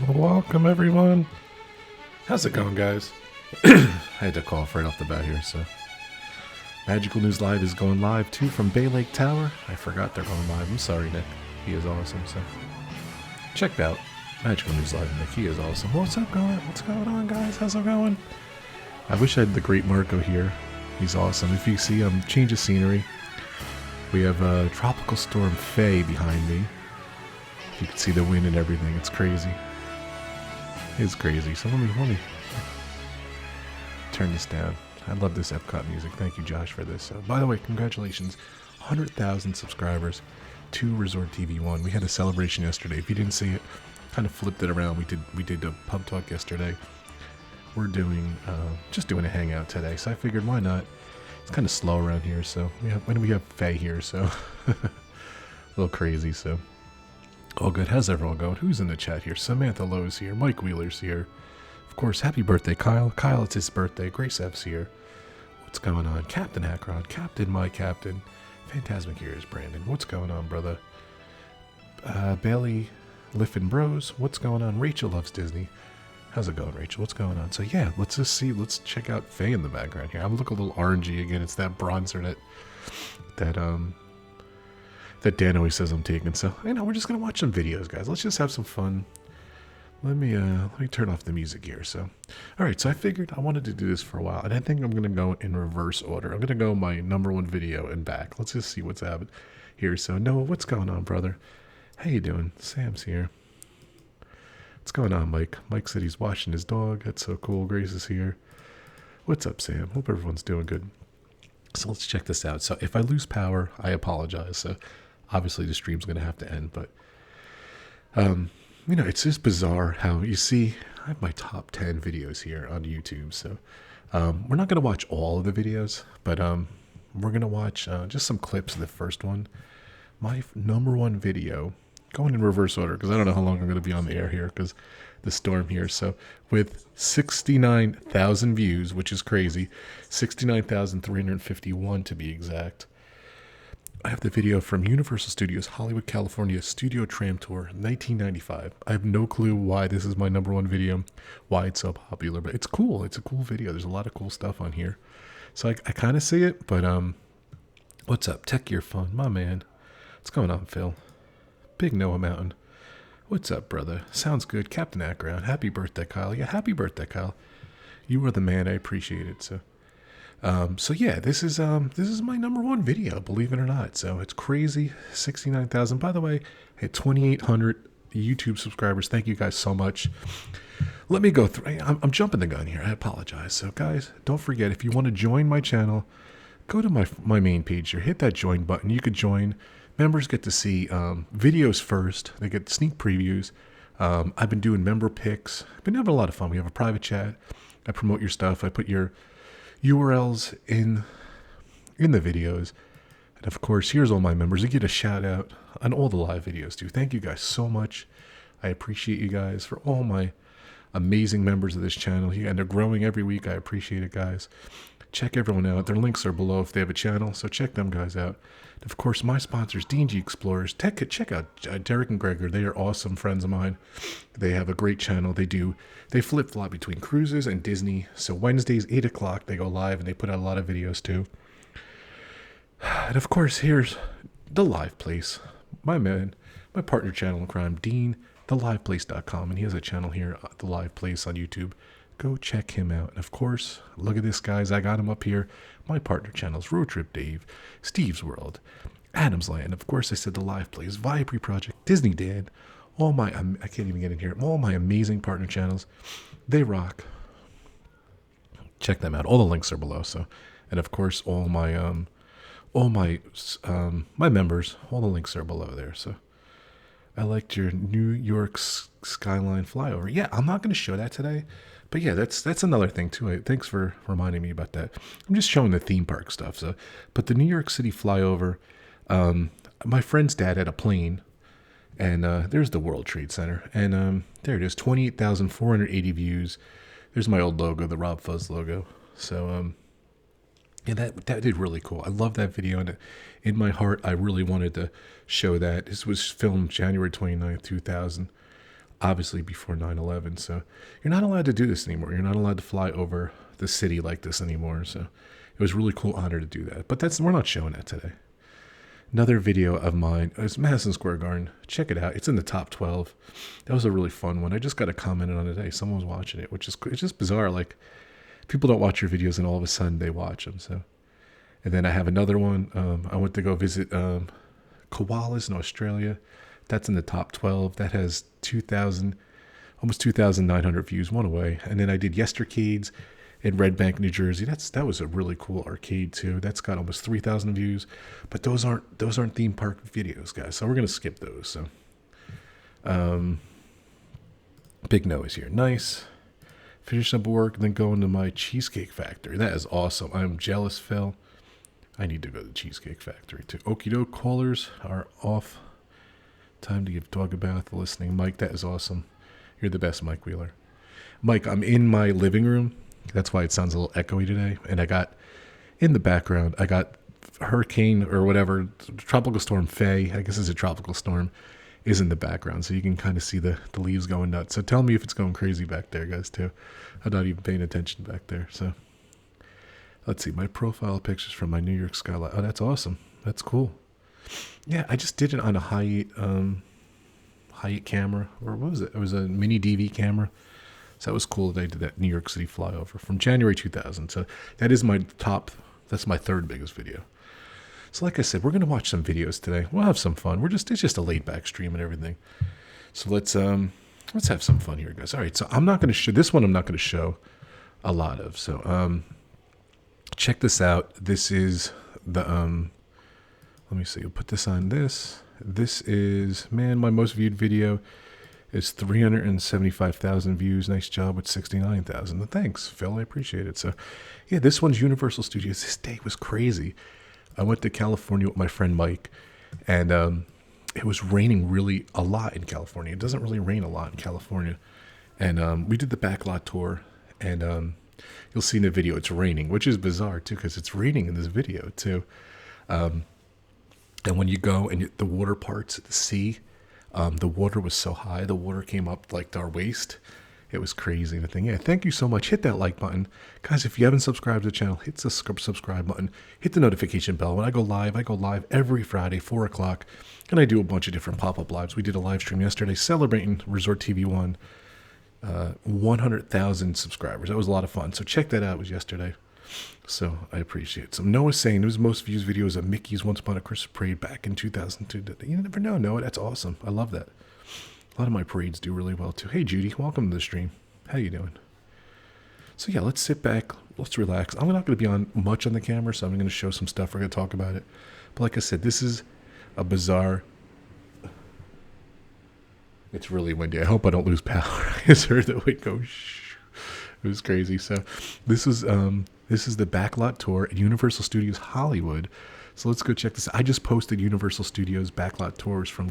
Welcome everyone. How's it going, guys? I had to cough right off the bat here, so. Magical News Live is going live too from Bay Lake Tower. I forgot they're going live. I'm sorry, Nick. He is awesome, so. Checked out Magical News Live, Nick. He is awesome. What's going on, guys? How's it going? I wish I had the great Marco here. He's awesome. If you see change of scenery, we have Tropical Storm Faye behind me. You can see the wind and everything. It's crazy. It's crazy. So let me turn this down. I love this Epcot music. Thank you, Josh, for this. By the way, congratulations. 100,000 subscribers to Resort TV 1. We had a celebration yesterday. If you didn't see it, kind of flipped it around. We did a pub talk yesterday. We're doing just doing a hangout today. So I figured, why not? It's kind of slow around here. So we have Faye here. So a little crazy. So. All good. How's everyone going? Who's in the chat here? Samantha Lowe's here. Mike Wheeler's here. Of course, happy birthday, Kyle. Kyle, it's his birthday. Grace F's here. What's going on? Captain Akron. Captain, my captain. Phantasmic here is Brandon. What's going on, brother? Bailey Liffin Bros. What's going on? Rachel loves Disney. How's it going, Rachel? What's going on? So, yeah, let's just see. Let's check out Faye in the background here. I'm looking a little orangey again. It's that bronzer that Dan always says I'm taking. So, we're just going to watch some videos, guys. Let's just have some fun. Let me turn off the music here. So, all right. So I figured I wanted to do this for a while, and I think I'm going to go in reverse order. I'm going to go my number one video and back. Let's just see what's happening here. So, Noah, what's going on, brother? How you doing? Sam's here. What's going on, Mike? Mike said he's watching his dog. That's so cool. Grace is here. What's up, Sam? Hope everyone's doing good. So let's check this out. So if I lose power, I apologize. So obviously the stream's going to have to end, but, it's just bizarre how you see I have my top 10 videos here on YouTube. So, we're not going to watch all of the videos, but, we're going to watch, just some clips of the first one. My number one video, going in reverse order, because I don't know how long I'm going to be on the air here because the storm here. So with 69,000 views, which is crazy, 69,351 to be exact. I have the video from Universal Studios Hollywood, California Studio Tram Tour 1995. I have no clue why this is my number one video, why it's so popular, but it's cool. It's a cool video. There's a lot of cool stuff on here. So I kind of see it, but what's up? Tech Gear Fun, my man. What's going on, Phil? Big Noah Mountain. What's up, brother? Sounds good. Captain Akron. Happy birthday, Kyle. Yeah, happy birthday, Kyle. You are the man. I appreciate it. So yeah, this is my number one video, believe it or not. So it's crazy. 69,000. By the way, I had 2,800 YouTube subscribers. Thank you guys so much. Let me go through. I'm jumping the gun here. I apologize. So guys, don't forget, if you want to join my channel, go to my main page here. Hit that join button. You could join. Members get to see videos first. They get sneak previews. I've been doing member picks. I've been having a lot of fun. We have a private chat. I promote your stuff. I put your URLs in the videos. And of course, here's all my members. You get a shout out on all the live videos too. Thank you guys so much. I appreciate you guys for all my amazing members of this channel. And they're growing every week. I appreciate it, guys. Check everyone out. Their links are below if they have a channel. So check them guys out. And of course, my sponsors, D&G Explorers. Check out Derick and Greggory. They are awesome friends of mine. They have a great channel. They flip-flop between cruises and Disney. So Wednesdays, 8 o'clock, they go live and they put out a lot of videos too. And of course, here's The Live Place. My man, my partner channel in crime, Dean, theliveplace.com. And he has a channel here, The Live Place on YouTube. Go check him out. And of course, look at this, guys. I got him up here. My partner channels, Road Trip Dave, Steve's World, Adam's Land. Of course, I said The Live Plays, Vibree Project, Disney Dad. All my, I can't even get in here. All my amazing partner channels. They rock. Check them out. All the links are below. So, and of course, all my members, all the links are below there. So, I liked your New York skyline flyover. Yeah, I'm not going to show that today. But yeah, that's another thing too. Thanks for reminding me about that. I'm just showing the theme park stuff. So, but the New York City flyover, my friend's dad had a plane, and there's the World Trade Center, and there it is, 28,480 views. There's my old logo, the Rob Fuzz logo. So yeah, that did really cool. I love that video, and in my heart, I really wanted to show that. This was filmed January 29th, 2000. obviously before 9/11. So you're not allowed to do this anymore. You're not allowed to fly over the city like this anymore. So it was a really cool honor to do that. But we're not showing that today. Another video of mine is Madison Square Garden. Check it out. It's in the top 12. That was a really fun one. I just got a comment on it today. Someone was watching it, which is it's just bizarre. Like, people don't watch your videos and all of a sudden they watch them. So, and then I have another one. I went to go visit koalas in Australia. That's in the top 12. That has 2,000, almost 2,900 views one away. And then I did Yestercades in Red Bank, New Jersey. That was a really cool arcade too. That's got almost 3,000 views. But those aren't theme park videos, guys. So we're gonna skip those. So, Big No is here. Nice. Finish up work, then go into my Cheesecake Factory. That is awesome. I'm jealous, Phil. I need to go to the Cheesecake Factory too. Okie doke, callers are off. Time to give dog a bath. Listening, Mike. That is awesome. You're the best, Mike Wheeler. Mike, I'm in my living room. That's why it sounds a little echoey today. And I got in the background, I got hurricane or whatever, tropical storm Faye. I guess it's a tropical storm. Is in the background, so you can kind of see the leaves going nuts. So tell me if it's going crazy back there, guys, too. I'm not even paying attention back there. So let's see, my profile pictures from my New York skyline. Oh, that's awesome. That's cool. Yeah, I just did it on a Hyatt camera, or what was it? It was a mini DV camera. So that was cool that I did that New York City flyover from January 2000. So that is that's my third biggest video. So like I said, we're going to watch some videos today. We'll have some fun. It's just a laid back stream and everything. So let's have some fun here, guys. All right. So I'm not going to show this one. I'm not going to show a lot of. So check this out. This is the let me see. I'll put this on this. This is, man, my most viewed video is 375,000 views. Nice job with 69,000. Thanks, Phil. I appreciate it. So yeah, this one's Universal Studios. This day was crazy. I went to California with my friend Mike, and it was raining really a lot in California. It doesn't really rain a lot in California. And we did the backlot tour, and you'll see in the video it's raining, which is bizarre, too, because it's raining in this video, too. And when you go and the water parts at the sea, the water was so high. The water came up like to our waist. It was crazy. The thing, yeah. Thank you so much. Hit that like button, guys. If you haven't subscribed to the channel, hit the subscribe button. Hit the notification bell. When I go live every Friday, 4:00, and I do a bunch of different pop-up lives. We did a live stream yesterday celebrating Resort TV One 100,000 subscribers. That was a lot of fun. So check that out. It was yesterday. So I appreciate it. So Noah's saying his most views videos of Mickey's Once Upon a Christmas Parade back in 2002. You never know, Noah. That's awesome. I love that. A lot of my parades do really well, too. Hey, Judy. Welcome to the stream. How you doing? So, yeah, let's sit back. Let's relax. I'm not going to be on much on the camera, so I'm going to show some stuff. We're going to talk about it. But like I said, this is a bizarre... It's really windy. I hope I don't lose power. I just heard the wind go shh. It was crazy. So this is the backlot tour at Universal Studios Hollywood. So let's go check this out. I just posted Universal Studios backlot tours from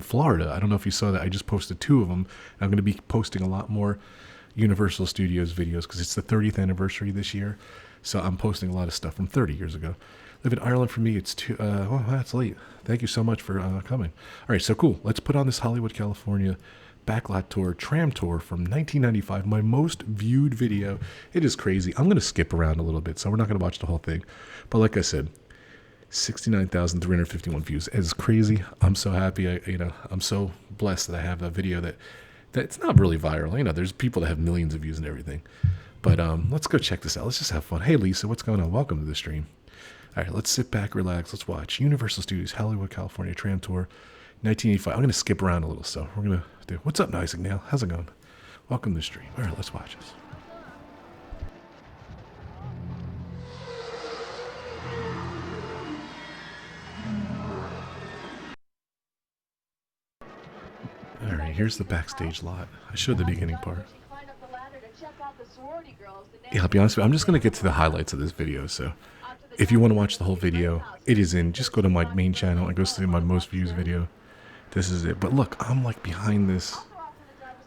Florida. I don't know if you saw that. I just posted 2 of them. I'm going to be posting a lot more Universal Studios videos because it's the 30th anniversary this year. So I'm posting a lot of stuff from 30 years ago. Live in Ireland for me. It's that's late. Thank you so much for coming. All right, so cool. Let's put on this Hollywood, California backlot tour, tram tour from 1995. My most viewed video. It is crazy. I'm going to skip around a little bit, so we're not going to watch the whole thing. But like I said, 69,351 views. It's crazy. I'm so happy. I'm so blessed that I have a video that's not really viral. There's people that have millions of views and everything. But let's go check this out. Let's just have fun. Hey, Lisa, what's going on? Welcome to the stream. All right, let's sit back, relax. Let's watch Universal Studios Hollywood, California tram tour, 1985. I'm going to skip around a little, so we're going to do. What's up, Isaac Nail? How's it going? Welcome to the stream. All right, let's watch this. All right, here's the backstage lot. I showed the beginning part. Yeah, I'll be honest with you. I'm just going to get to the highlights of this video. So if you want to watch the whole video, it is in. Just go to my main channel and go see my most views video. This is it. But look, I'm like behind this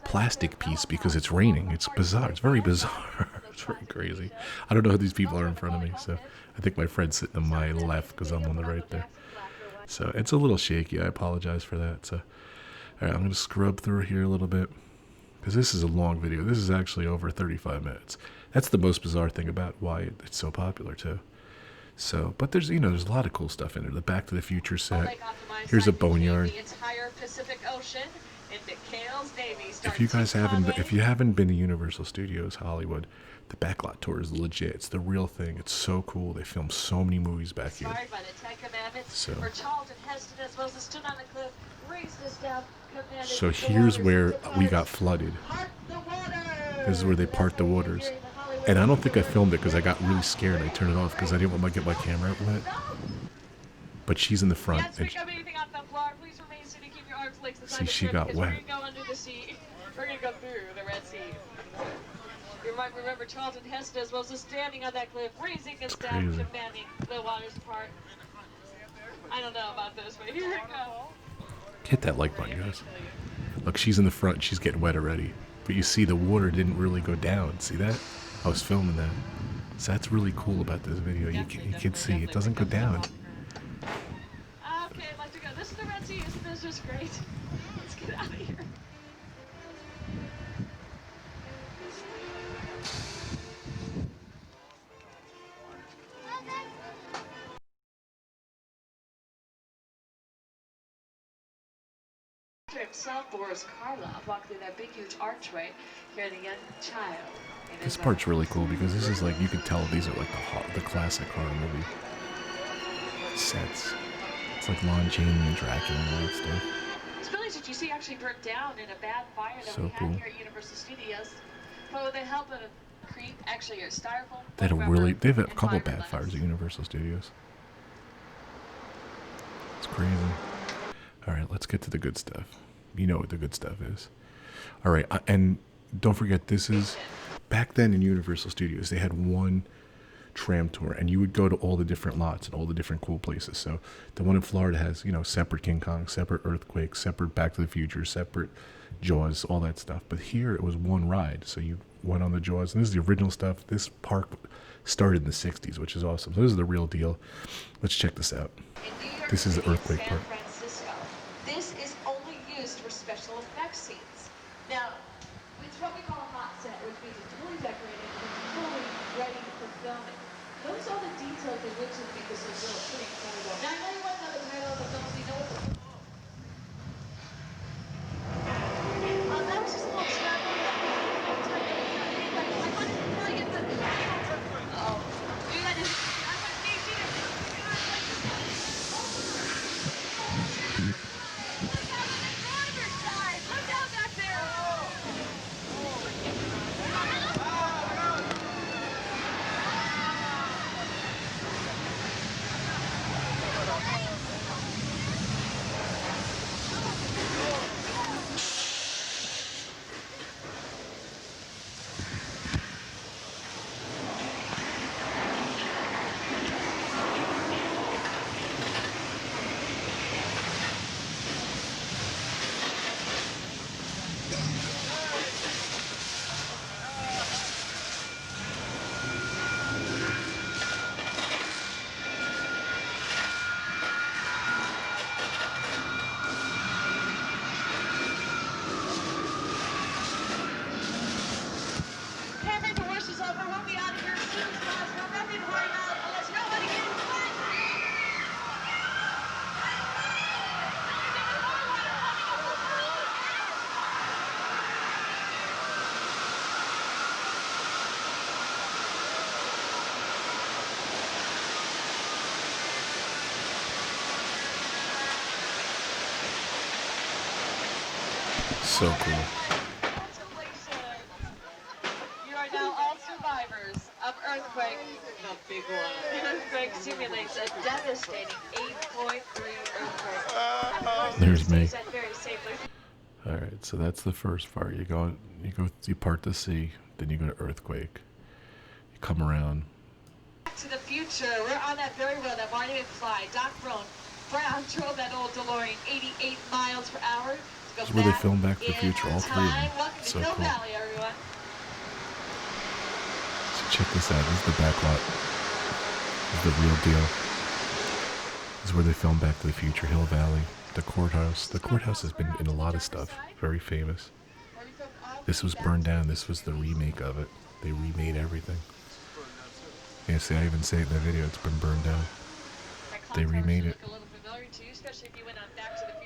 plastic piece because it's raining. It's bizarre. It's very bizarre. It's very crazy. I don't know who these people are in front of me. So I think my friend's sitting on my left because I'm on the right there. So it's a little shaky. I apologize for that. So, All right, I'm going to scrub through here a little bit because this is a long video. This is actually over 35 minutes. That's the most bizarre thing about why it's so popular too. So, but there's there's a lot of cool stuff in there. The Back to the Future set. Here's a boneyard. If you haven't been to Universal Studios Hollywood, the backlot tour is legit. It's the real thing. It's so cool. They film so many movies back here. So here's where we got flooded. This is where they part the waters. And I don't think I filmed it because I got really scared. I turned it off because I didn't want to get my camera wet. But she's in the front. And see, she got wet. We're going to go through the Red Sea. You might remember Charlton Heston as well as standing on that cliff, raising his staff, commanding the waters apart. I don't know about this, but here we go. Hit that like button, guys. Look, she's in the front. She's getting wet already. But you see, the water didn't really go down. See that? I was filming that. So that's really cool about this video. You can see it doesn't go down. Okay, I'd like to go. This is the Red Sea. Isn't this just great? Let's get out of here. Himself, Boris Karloff, walked through that big, huge archway here, the young child. This part's really cool because this is like, you can tell these are like the classic horror movie sets. It's like Lon Chaney and Dracula and all that stuff. This village that you see actually burnt down in a bad fire that we had here at Universal Studios. But with the help of a creep, actually a styrofoam. They've had a couple bad fires at Universal Studios. It's crazy. All right, let's get to the good stuff. You know what the good stuff is. All right, and don't forget, this is back then in Universal Studios. They had one tram tour, and you would go to all the different lots and all the different cool places. So the one in Florida has, separate King Kong, separate Earthquake, separate Back to the Future, separate Jaws, all that stuff. But here it was one ride. So you went on the Jaws, and this is the original stuff. This park started in the 60s, which is awesome. So this is the real deal. Let's check this out. This is the Earthquake park. This is only used for special effects scenes. Now, it's what we call a hot set, which means it's fully decorated and fully ready for filming. Notice all the details they went to make this a real pretty incredible. Now, I know you want to know the title of the film, so you know what the... that was just a little scrap. So cool. You are now all survivors of earthquake. The big one. Earthquake simulates a devastating 8.3 earthquake. There's me. All right, so that's the first part. You part the sea, then you go to earthquake. You come around. Back to the future. We're on that very road that Marty McFly, Doc Brown drove that old DeLorean 88 miles per hour. This is where they filmed Back to the Future, all three of them. Welcome So to Hill cool. Valley, everyone. So check this out. This is the back lot. This is the real deal. This is where they filmed Back to the Future, Hill Valley. The courthouse. The courthouse has been in a lot of stuff. Very famous. This was burned down. This was the remake of it. They remade everything. Yeah, see, I even say it in the video. It's been burned down. They remade it.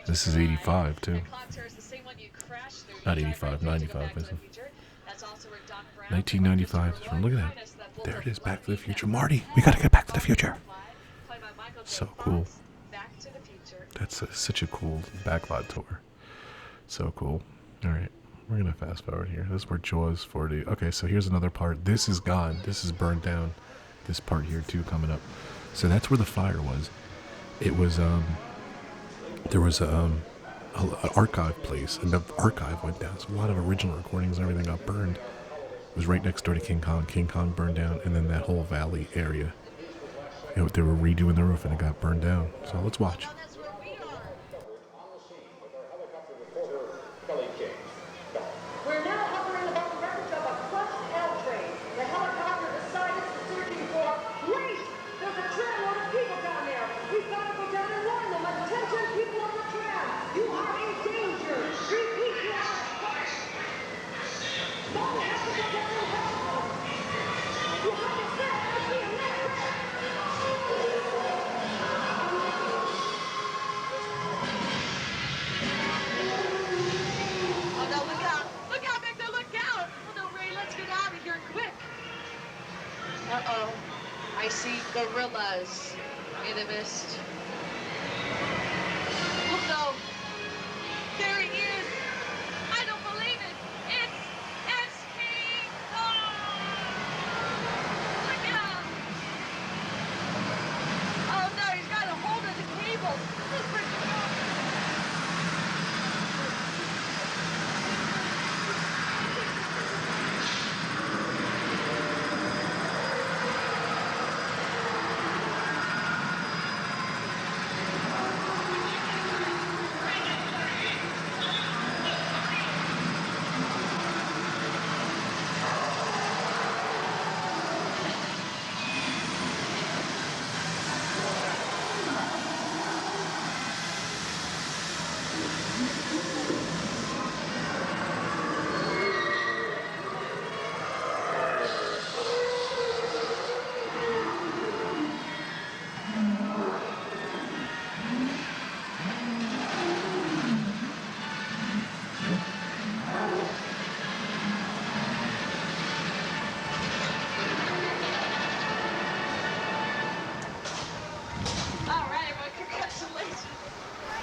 This is 85 too. Not 85, 95, isn't it? 1995. Look at that. There it is, Back to the Future. Marty, we gotta get Back to the Future. So cool. That's such a cool backlot tour. So cool. Alright, we're gonna fast forward here. This is where Jaws 40. Okay, so here's another part. This is gone. This is burned down. This part here too coming up. So that's where the fire was. It was there was an archive place, and the archive went down. So a lot of original recordings and everything got burned. It was right next door to King Kong. King Kong burned down, and then that whole valley area. You know, they were redoing the roof, and it got burned down. So let's watch. We're now hovering above the wreckage of a crushed L train. The helicopter decided to searching for. Wait! There's a tramload of people down there. We've got to go down and warn them. Attention, people on the tram. You are in danger. Repeat, you are. Don't have to go down and help them. You have to step. I see a man. Oh no, look out! Look out, Victor, look out! Oh no, Ray, let's get out of here quick! Uh-oh. I see gorillas in the mist. Oh no! There he is! I don't believe it! It's King Kong! Look out! Oh no, he's got a hold of the cable! Let's bring him up!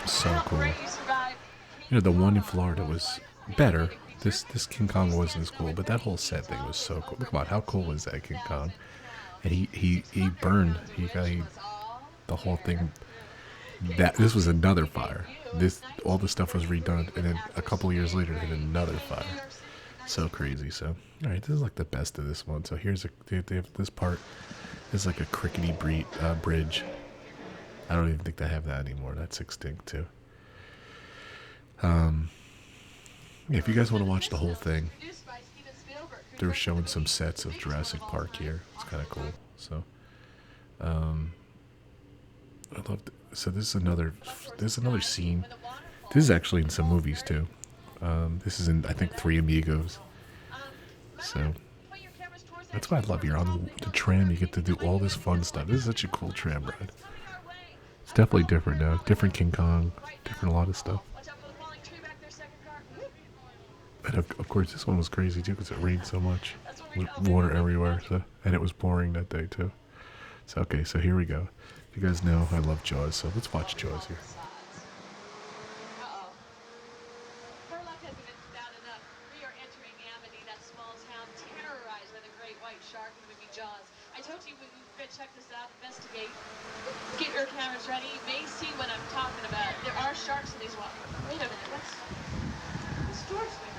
So cool. You know, the one in Florida was better. This King Kong wasn't as cool, but that whole set thing was so cool. Look about how cool was that King Kong? And he burned. He got the whole thing. This was another fire. All the stuff was redone, and then a couple of years later, they had another fire. So crazy. So all right, this is like the best of this one. So here's they have this part is like a crickety bridge. I don't even think they have that anymore. That's extinct too. Yeah, if you guys want to watch the whole thing, they're showing some sets of Jurassic Park here. It's kind of cool. So, I love. So this is another scene. This is actually in some movies too. This is in, I think, Three Amigos. So that's why I love you're on the tram. You get to do all this fun stuff. This is such a cool tram ride. It's definitely different now. Different King Kong. Different a lot of stuff. And of course, this one was crazy too because it rained so much, water everywhere. So, and it was pouring that day too. So okay, so here we go. You guys know I love Jaws, so let's watch Jaws here. Her luck hasn't been bad enough. We are entering Amity, that small town terrorized by the great white shark in the movie Jaws. I told you we could check this out, investigate. Get your cameras ready. You may see what I'm talking about. There are sharks in these waters. Wait a minute, what's George doing?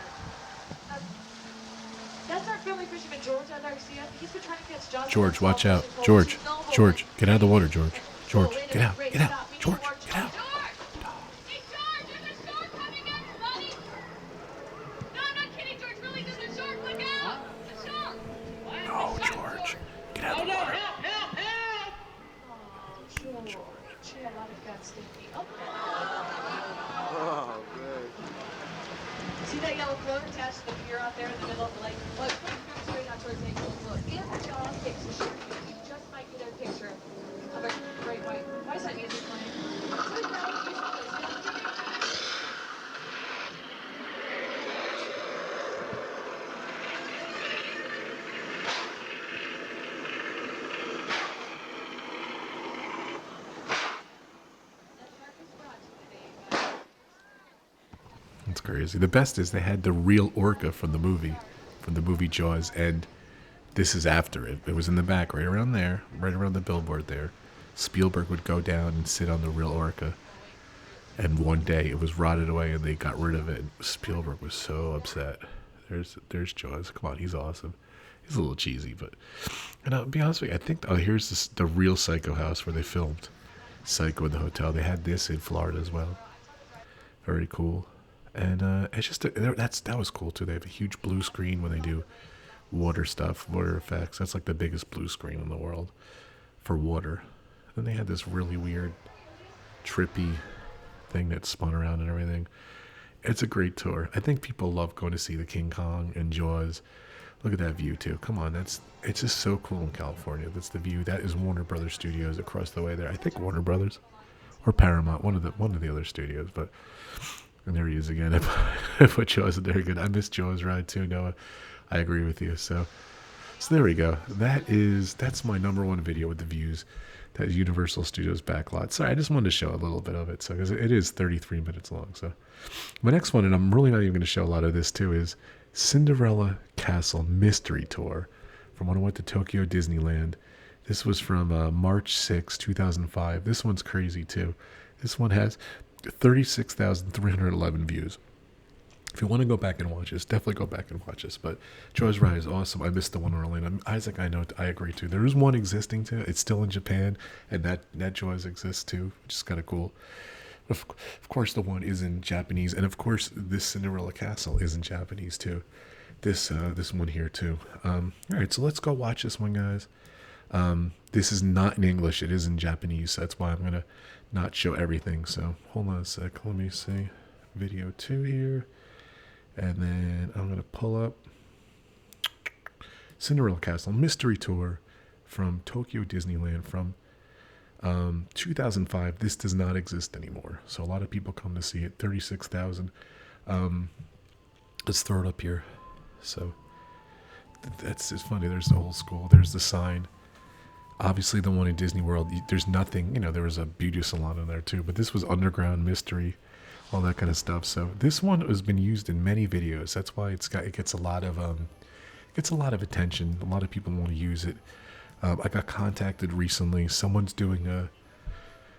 That's our family fisherman George out there. See him? He's been trying to catch Jaws. George, watch out. George, get out of the water, George. George, get out. George, get out. Hey, George, there's a shark coming in, buddy. No, I'm not kidding, George. Really, there's a shark. Look out. A shark. No, George, get out of the water. Help. Oh, George. Gee, I love it got sticky. Oh. crazy. The best is they had the real orca from the movie Jaws, and this is after it. It was in the back, right around there, right around the billboard there. Spielberg would go down and sit on the real orca, and one day it was rotted away, and they got rid of it. Spielberg was so upset. There's Jaws. Come on, he's awesome. He's a little cheesy, but and I'll be honest with you, I think here's the real Psycho house where they filmed Psycho in the hotel. They had this in Florida as well. Very cool, and it's just that was cool too. They have a huge blue screen when they do water stuff, water effects. That's like the biggest blue screen in the world for water. Then they had this really weird, trippy thing that spun around and everything. It's a great tour. I think people love going to see the King Kong and Jaws. Look at that view too. Come on, it's just so cool in California. That's the view. That is Warner Brothers Studios across the way there. I think Warner Brothers or Paramount, one of the other studios. But and there he is again. I put Jaws in there again. I missed Jaws ride too, Noah. I agree with you. So there we go. That's my number one video with the views. That Universal Studios backlot. Sorry, I just wanted to show a little bit of it. So because it is 33 minutes long. So my next one, and I'm really not even going to show a lot of this too, is Cinderella Castle Mystery Tour from when I went to Tokyo Disneyland. This was from March 6, 2005. This one's crazy too. This one has 36,311 views. If you want to go back and watch this, definitely go back and watch this. But Jaws Ride is awesome. I missed the one in Orlando. Isaac, I know, I agree too. There is one existing too. It's still in Japan, and that Jaws exists too, which is kind of cool. Of course, the one is in Japanese, and of course, this Cinderella Castle is in Japanese too. This one here too. All right, so let's go watch this one, guys. This is not in English. It is in Japanese. So that's why I'm gonna not show everything. So hold on a sec. Let me see video 2 here. And then I'm going to pull up Cinderella Castle Mystery Tour from Tokyo Disneyland from 2005. This does not exist anymore. So a lot of people come to see it. 36,000. Let's throw it up here. So it's funny. There's the old school. There's the sign. Obviously, the one in Disney World, there's nothing. There was a beauty salon in there too. But this was underground mystery. All that kind of stuff. So this one has been used in many videos. That's why it gets a lot of attention. A lot of people want to use it. I got contacted recently. Someone's doing a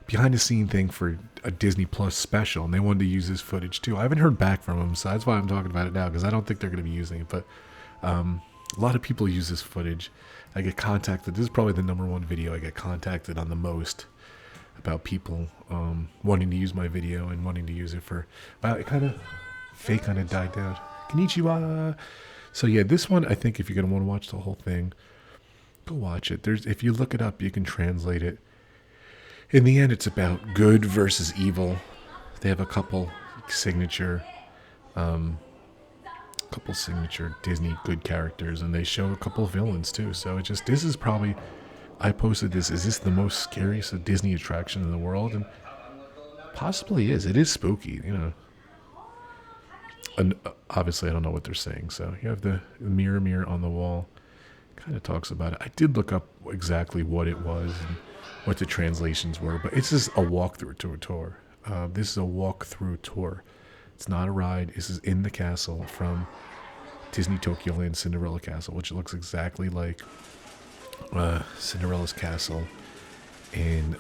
behind the scene thing for a Disney Plus special, and they wanted to use this footage too. I haven't heard back from them, so that's why I'm talking about it now, because I don't think they're going to be using it. But a lot of people use this footage. I get contacted. This is probably the number one video I get contacted on the most about people wanting to use my video and wanting to use it for. Wow, it kind of died down. Konnichiwa. So yeah, this one, I think if you're gonna want to watch the whole thing, go watch it. If you look it up, you can translate it. In the end, it's about good versus evil. They have a couple signature Disney good characters, and they show a couple villains too. So this is probably. I posted this. Is this the most scariest Disney attraction in the world? And possibly is. It is spooky, And obviously, I don't know what they're saying. So you have the mirror on the wall. Kind of talks about it. I did look up exactly what it was and what the translations were, but it's just a walkthrough to a tour. This is a walkthrough tour. It's not a ride. This is in the castle from Disney Tokyo Land Cinderella Castle, which looks exactly like Cinderella's castle. And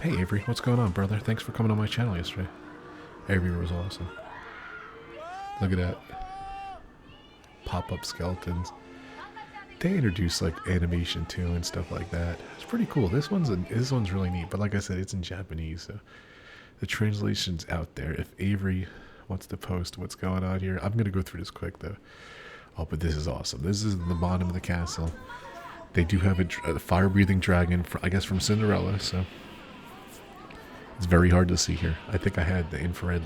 hey Avery, what's going on, brother? Thanks for coming on my channel yesterday. Avery was awesome. Look at that. Pop-up skeletons. They introduce like animation too and stuff like that. It's pretty cool. This one's really neat, but like I said, it's in Japanese, so the translation's out there. If Avery wants to post what's going on here, I'm gonna go through this quick though. Oh, but this is awesome. This is the bottom of the castle. They do have a fire-breathing dragon, I guess from Cinderella, so it's very hard to see here. I think I had the infrared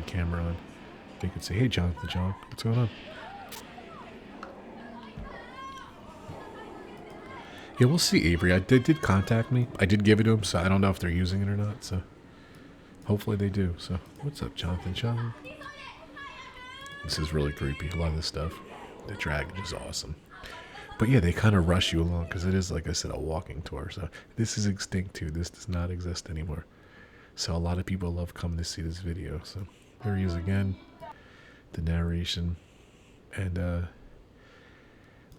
camera on. You can see, hey Jonathan, John, what's going on? Yeah, we'll see, Avery. They did contact me. I did give it to them, so I don't know if they're using it or not, so hopefully they do. So, what's up, Jonathan? John? This is really creepy, a lot of this stuff. The dragon is awesome. But yeah, they kind of rush you along because it is, like I said, a walking tour. So this is extinct too. This does not exist anymore. So a lot of people love coming to see this video. So there he is again. the narration. And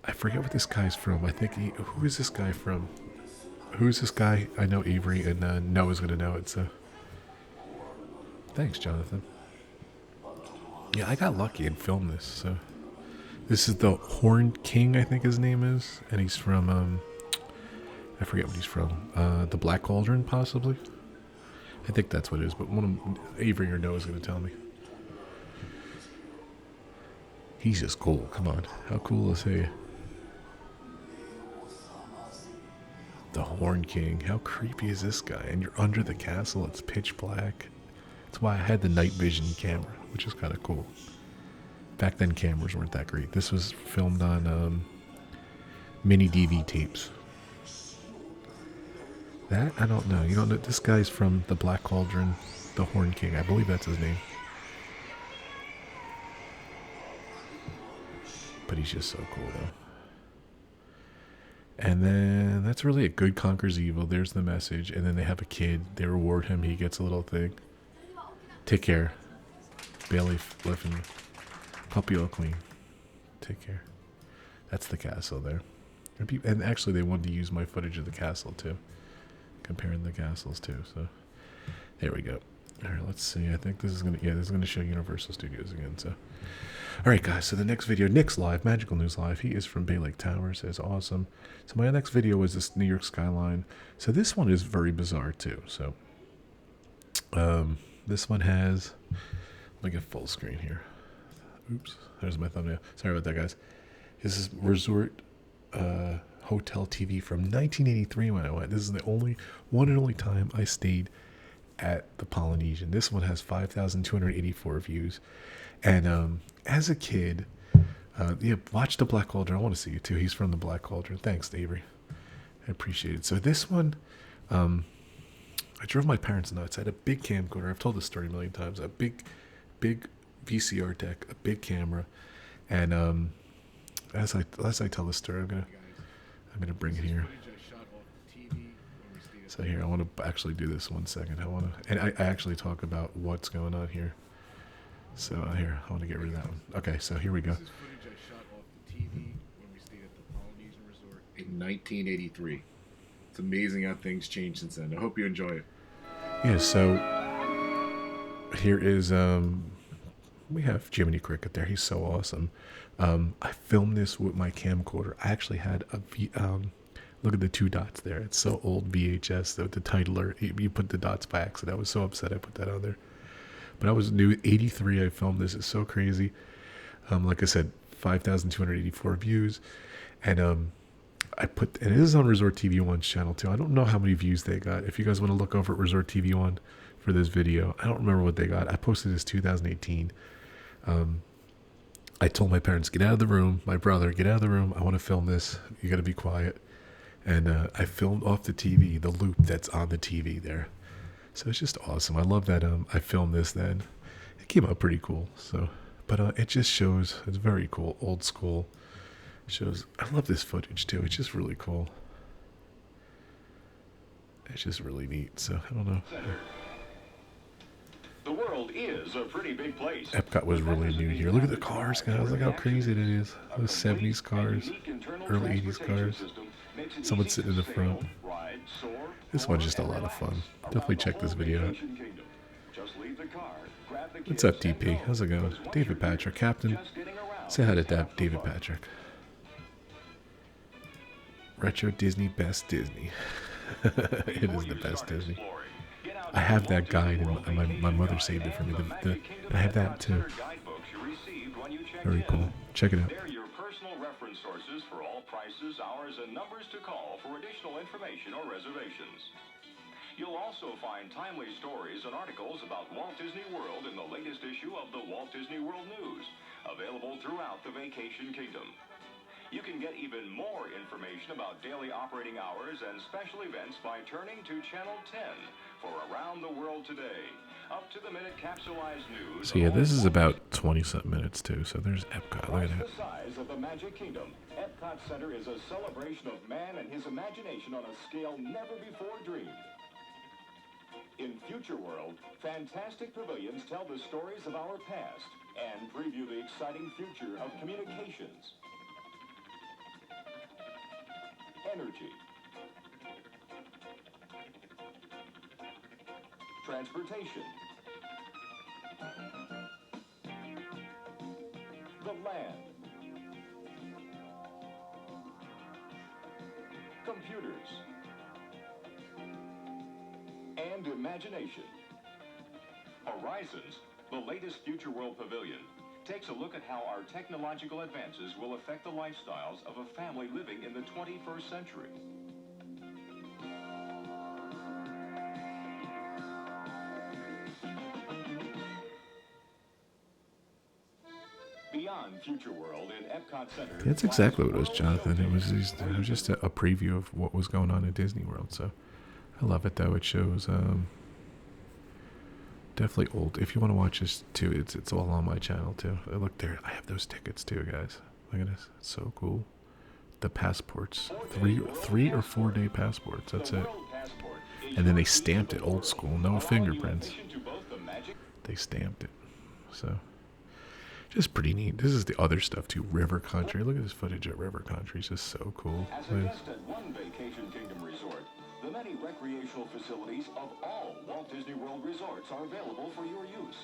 I forget what this guy's from. I think who is this guy from? Who's this guy? I know Avery and Noah's gonna know it. So thanks, Jonathan. Yeah, I got lucky and filmed this. So this is the Horned King, I think his name is, and he's from I forget what he's from. The Black Cauldron, possibly. I think that's what it is, but one of Avery or Noah's gonna tell me. He's just cool. Come on, how cool is he? The Horn King. How creepy is this guy? And you're under the castle. It's pitch black. That's why I had the night vision camera, which is kind of cool. Back then, cameras weren't that great. This was filmed on mini DV tapes. That I don't know. You don't know. This guy's from the Black Cauldron, the Horn King. I believe that's his name. But he's just so cool, though. And then that's really it. Good conquers evil. There's the message. And then they have a kid. They reward him. He gets a little thing. Take care. Bailey Fliffin. Puppy Queen. Take care. That's the castle there. And actually, they wanted to use my footage of the castle, too. Comparing the castles, too. So, there we go. All right, let's see. I think this is going to... Yeah, this is going to show Universal Studios again, so... All right, guys, so the next video, Nick's live, Magical News Live. He is from Bay Lake Towers. It's awesome. So my next video is this New York skyline. So this one is very bizarre, too. So this one has... Let me get full screen here. Oops, there's my thumbnail. Sorry about that, guys. This is Resort Hotel TV from 1983 when I went. This is the one and only time I stayed at the Polynesian. This one has 5,284 views. And as a kid, yeah, watch the Black Cauldron. I want to see you too. He's from the Black Cauldron. Thanks, Avery. I appreciate it. So this one, I drove my parents nuts. I had a big camcorder. I've told this story a million times. A big VCR deck, a big camera, and as I tell this story, I'm gonna bring it here. So here, I want to actually do this 1 second. I actually talk about what's going on here. So here, I want to get rid of that one. Okay, so here we go. This is footage I shot off the TV when we stayed at the Polynesian Resort in 1983. It's amazing how things changed since then. I hope you enjoy it. Yeah, so here is we have Jiminy Cricket there. He's so awesome. I filmed this with my camcorder. I actually had a look at the 2 dots there. It's so old VHS. The titler, you put the dots by accident. I was so upset I put that on there. But I was new, 83, I filmed this. It's so crazy. Like I said, 5,284 views. And and it is on Resort TV 1's channel too. I don't know how many views they got. If you guys want to look over at Resort TV 1 for this video, I don't remember what they got. I posted this 2018. I told my parents, get out of the room. My brother, get out of the room. I want to film this. You got to be quiet. And I filmed off the TV, the loop that's on the TV there. So it's just awesome. I love that I filmed this then. It came out pretty cool. So, but it just shows, it's very cool, old school. It shows, I love this footage too. It's just really cool. It's just really neat. So I don't know. The world is a pretty big place. Epcot was really new here. Look at the cars, guys. Look how crazy it is. Those 70s cars, early 80s cars. Someone sitting in the front. This one's just a lot of fun. Definitely check this video out. What's up, DP? How's it going? David Patrick, Captain. Say hi to David Patrick. Retro Disney, best Disney. It is the best Disney. I have that guide, and my mother saved it for me. I have that too. Very cool. Check it out. They're your personal reference sources for all prices, hours, and numbers to call for additional information or reservations. You'll also find timely stories and articles about Walt Disney World in the latest issue of the Walt Disney World News, available throughout the Vacation Kingdom. You can get even more information about daily operating hours and special events by turning to Channel 10 for Around the World Today. Up-to-the-minute capsulized news. So yeah, this is about 20-something minutes too. So there's Epcot. Look at that. The size of the Magic Kingdom. Epcot Center is a celebration of man and his imagination on a scale never before dreamed. In Future World, fantastic pavilions tell the stories of our past and preview the exciting future of communications, energy, transportation, the land, computers, and imagination. Horizons, the latest Future World Pavilion, takes a look at how our technological advances will affect the lifestyles of a family living in the 21st century. Beyond Future World in Epcot Center. That's exactly what it was, Jonathan. It was just a preview of what was going on at Disney World. So I love it, though. It shows definitely old. If you want to watch this too, it's all on my channel too. Look there, I have those tickets too, guys. Look at this, it's so cool. The passports, three or 4 day passports. That's it. And then they stamped it old school, no fingerprints. They stamped it. So just pretty neat. This is the other stuff too. River Country. Look at this footage at River Country. It's just so cool. As a guest at one Vacation Kingdom resort, the many recreational facilities of all Walt Disney World resorts are available for your use.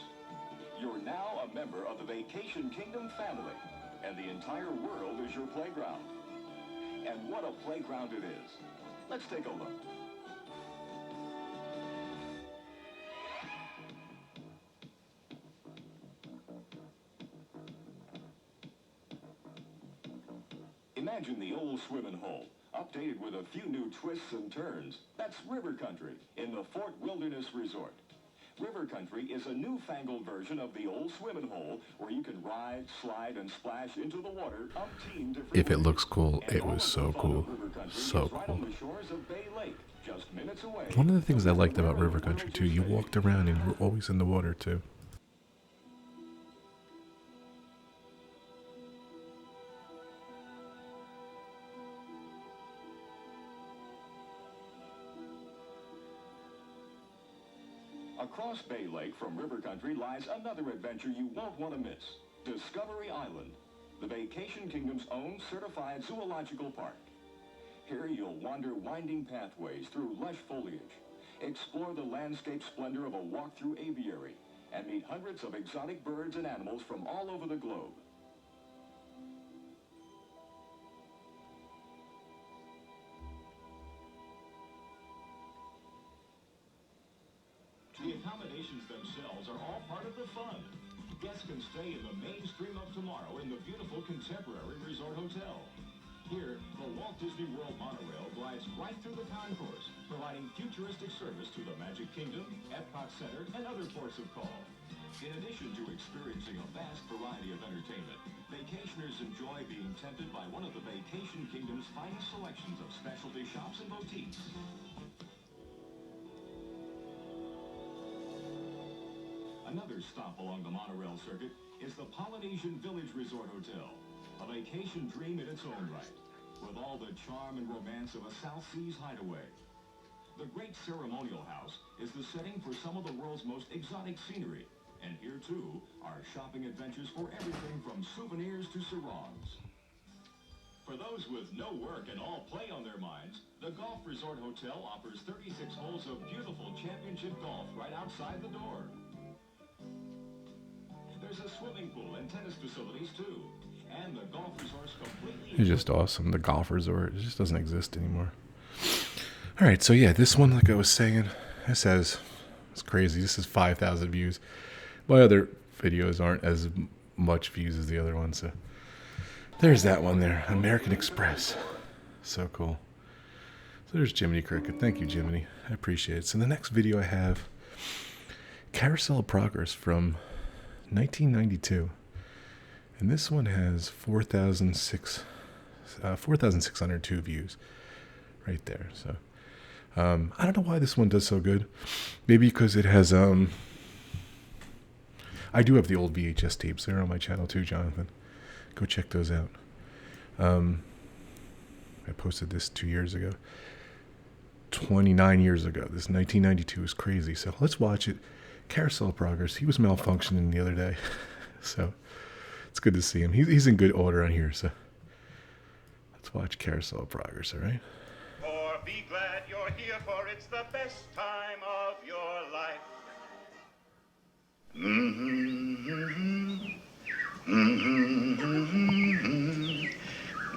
You're now a member of the Vacation Kingdom family, and the entire world is your playground. And what a playground it is. Let's take a look. Imagine the old swimming hole, updated with a few new twists and turns. That's River Country in the Fort Wilderness Resort. River Country is a newfangled version of the old swimming hole where you can ride, slide, and splash into the water umpteen different If it ways. looks cool, And it all was of so the fun cool. of River Country So is right cool. on the shores of Bay Lake, just minutes away. One of the things I from liked about wherever River the Country world too, is you staying. walked around and you were always in the water too. Across Bay Lake from River Country lies another adventure you won't want to miss. Discovery Island, the Vacation Kingdom's own certified zoological park. Here you'll wander winding pathways through lush foliage, explore the landscape splendor of a walk-through aviary, and meet hundreds of exotic birds and animals from all over the globe. The accommodations themselves are all part of the fun. Guests can stay in the mainstream of tomorrow in the beautiful Contemporary Resort Hotel. Here, the Walt Disney World monorail glides right through the concourse, providing futuristic service to the Magic Kingdom, Epcot Center, and other ports of call. In addition to experiencing a vast variety of entertainment, vacationers enjoy being tempted by one of the Vacation Kingdom's finest selections of specialty shops and boutiques. Another stop along the monorail circuit is the Polynesian Village Resort Hotel, a vacation dream in its own right, with all the charm and romance of a South Seas hideaway. The Great Ceremonial House is the setting for some of the world's most exotic scenery, and here too are shopping adventures for everything from souvenirs to sarongs. For those with no work and all play on their minds, the Golf Resort Hotel offers 36 holes of beautiful championship golf right outside the door. There's a swimming pool and tennis facilities too. And the golf resort's completely... It's just awesome. The golf resort, it just doesn't exist anymore. All right, so yeah, this one, like I was saying, it says, it's crazy. This is 5,000 views. My other videos aren't as much views as the other ones. So there's that one there, American Express. So cool. So there's Jiminy Cricket. Thank you, Jiminy. I appreciate it. So the next video I have, Carousel of Progress from 1992. And this one has 4,602 views right there. So I don't know why this one does so good. Maybe because it has I do have the old VHS tapes. They're on my channel too, Jonathan. Go check those out. I posted this 2 years ago. 29 years ago. This 1992 is crazy. So let's watch it. Carousel of Progress. He was malfunctioning the other day. So it's good to see him. He's in good order on here. So let's watch Carousel of Progress, all right? Or be glad you're here, for it's the best time of your life.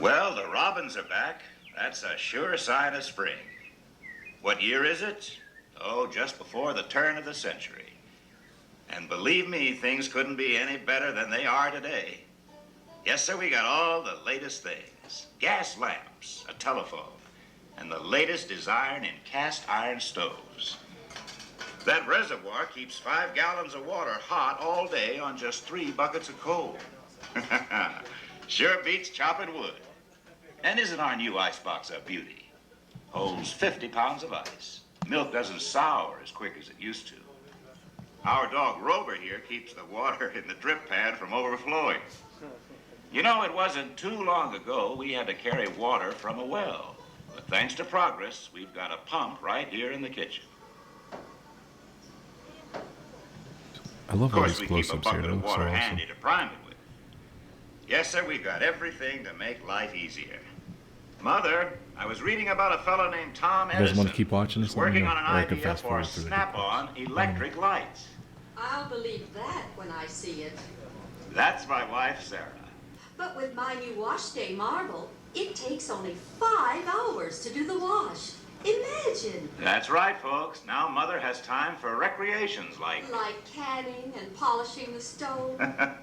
Well, the robins are back. That's a sure sign of spring. What year is it? Oh, just before the turn of the century. And believe me, things couldn't be any better than they are today. Yes, sir, we got all the latest things. Gas lamps, a telephone, and the latest design in cast iron stoves. That reservoir keeps 5 gallons of water hot all day on just 3 buckets of coal. Sure beats chopping wood. And isn't our new icebox a beauty? Holds 50 pounds of ice. Milk doesn't sour as quick as it used to. Our dog Rover here keeps the water in the drip pan from overflowing. You know, it wasn't too long ago we had to carry water from a well. But thanks to progress, we've got a pump right here in the kitchen. I love Of all course, these we keep a close-ups here. bucket That of looks so water awesome. handy to prime it with. Yes, sir, we've got everything to make life easier. Mother, I was reading about a fellow named Tom You guys Edison. want to keep watching this? who's working Let me on know, an or I can idea fast for forward through the snap-on electric lights. I'll believe that when I see it. That's my wife, Sarah. But with my new wash day marble, it takes only 5 hours to do the wash. Imagine! That's right, folks. Now Mother has time for recreations like... Like canning and polishing the stove.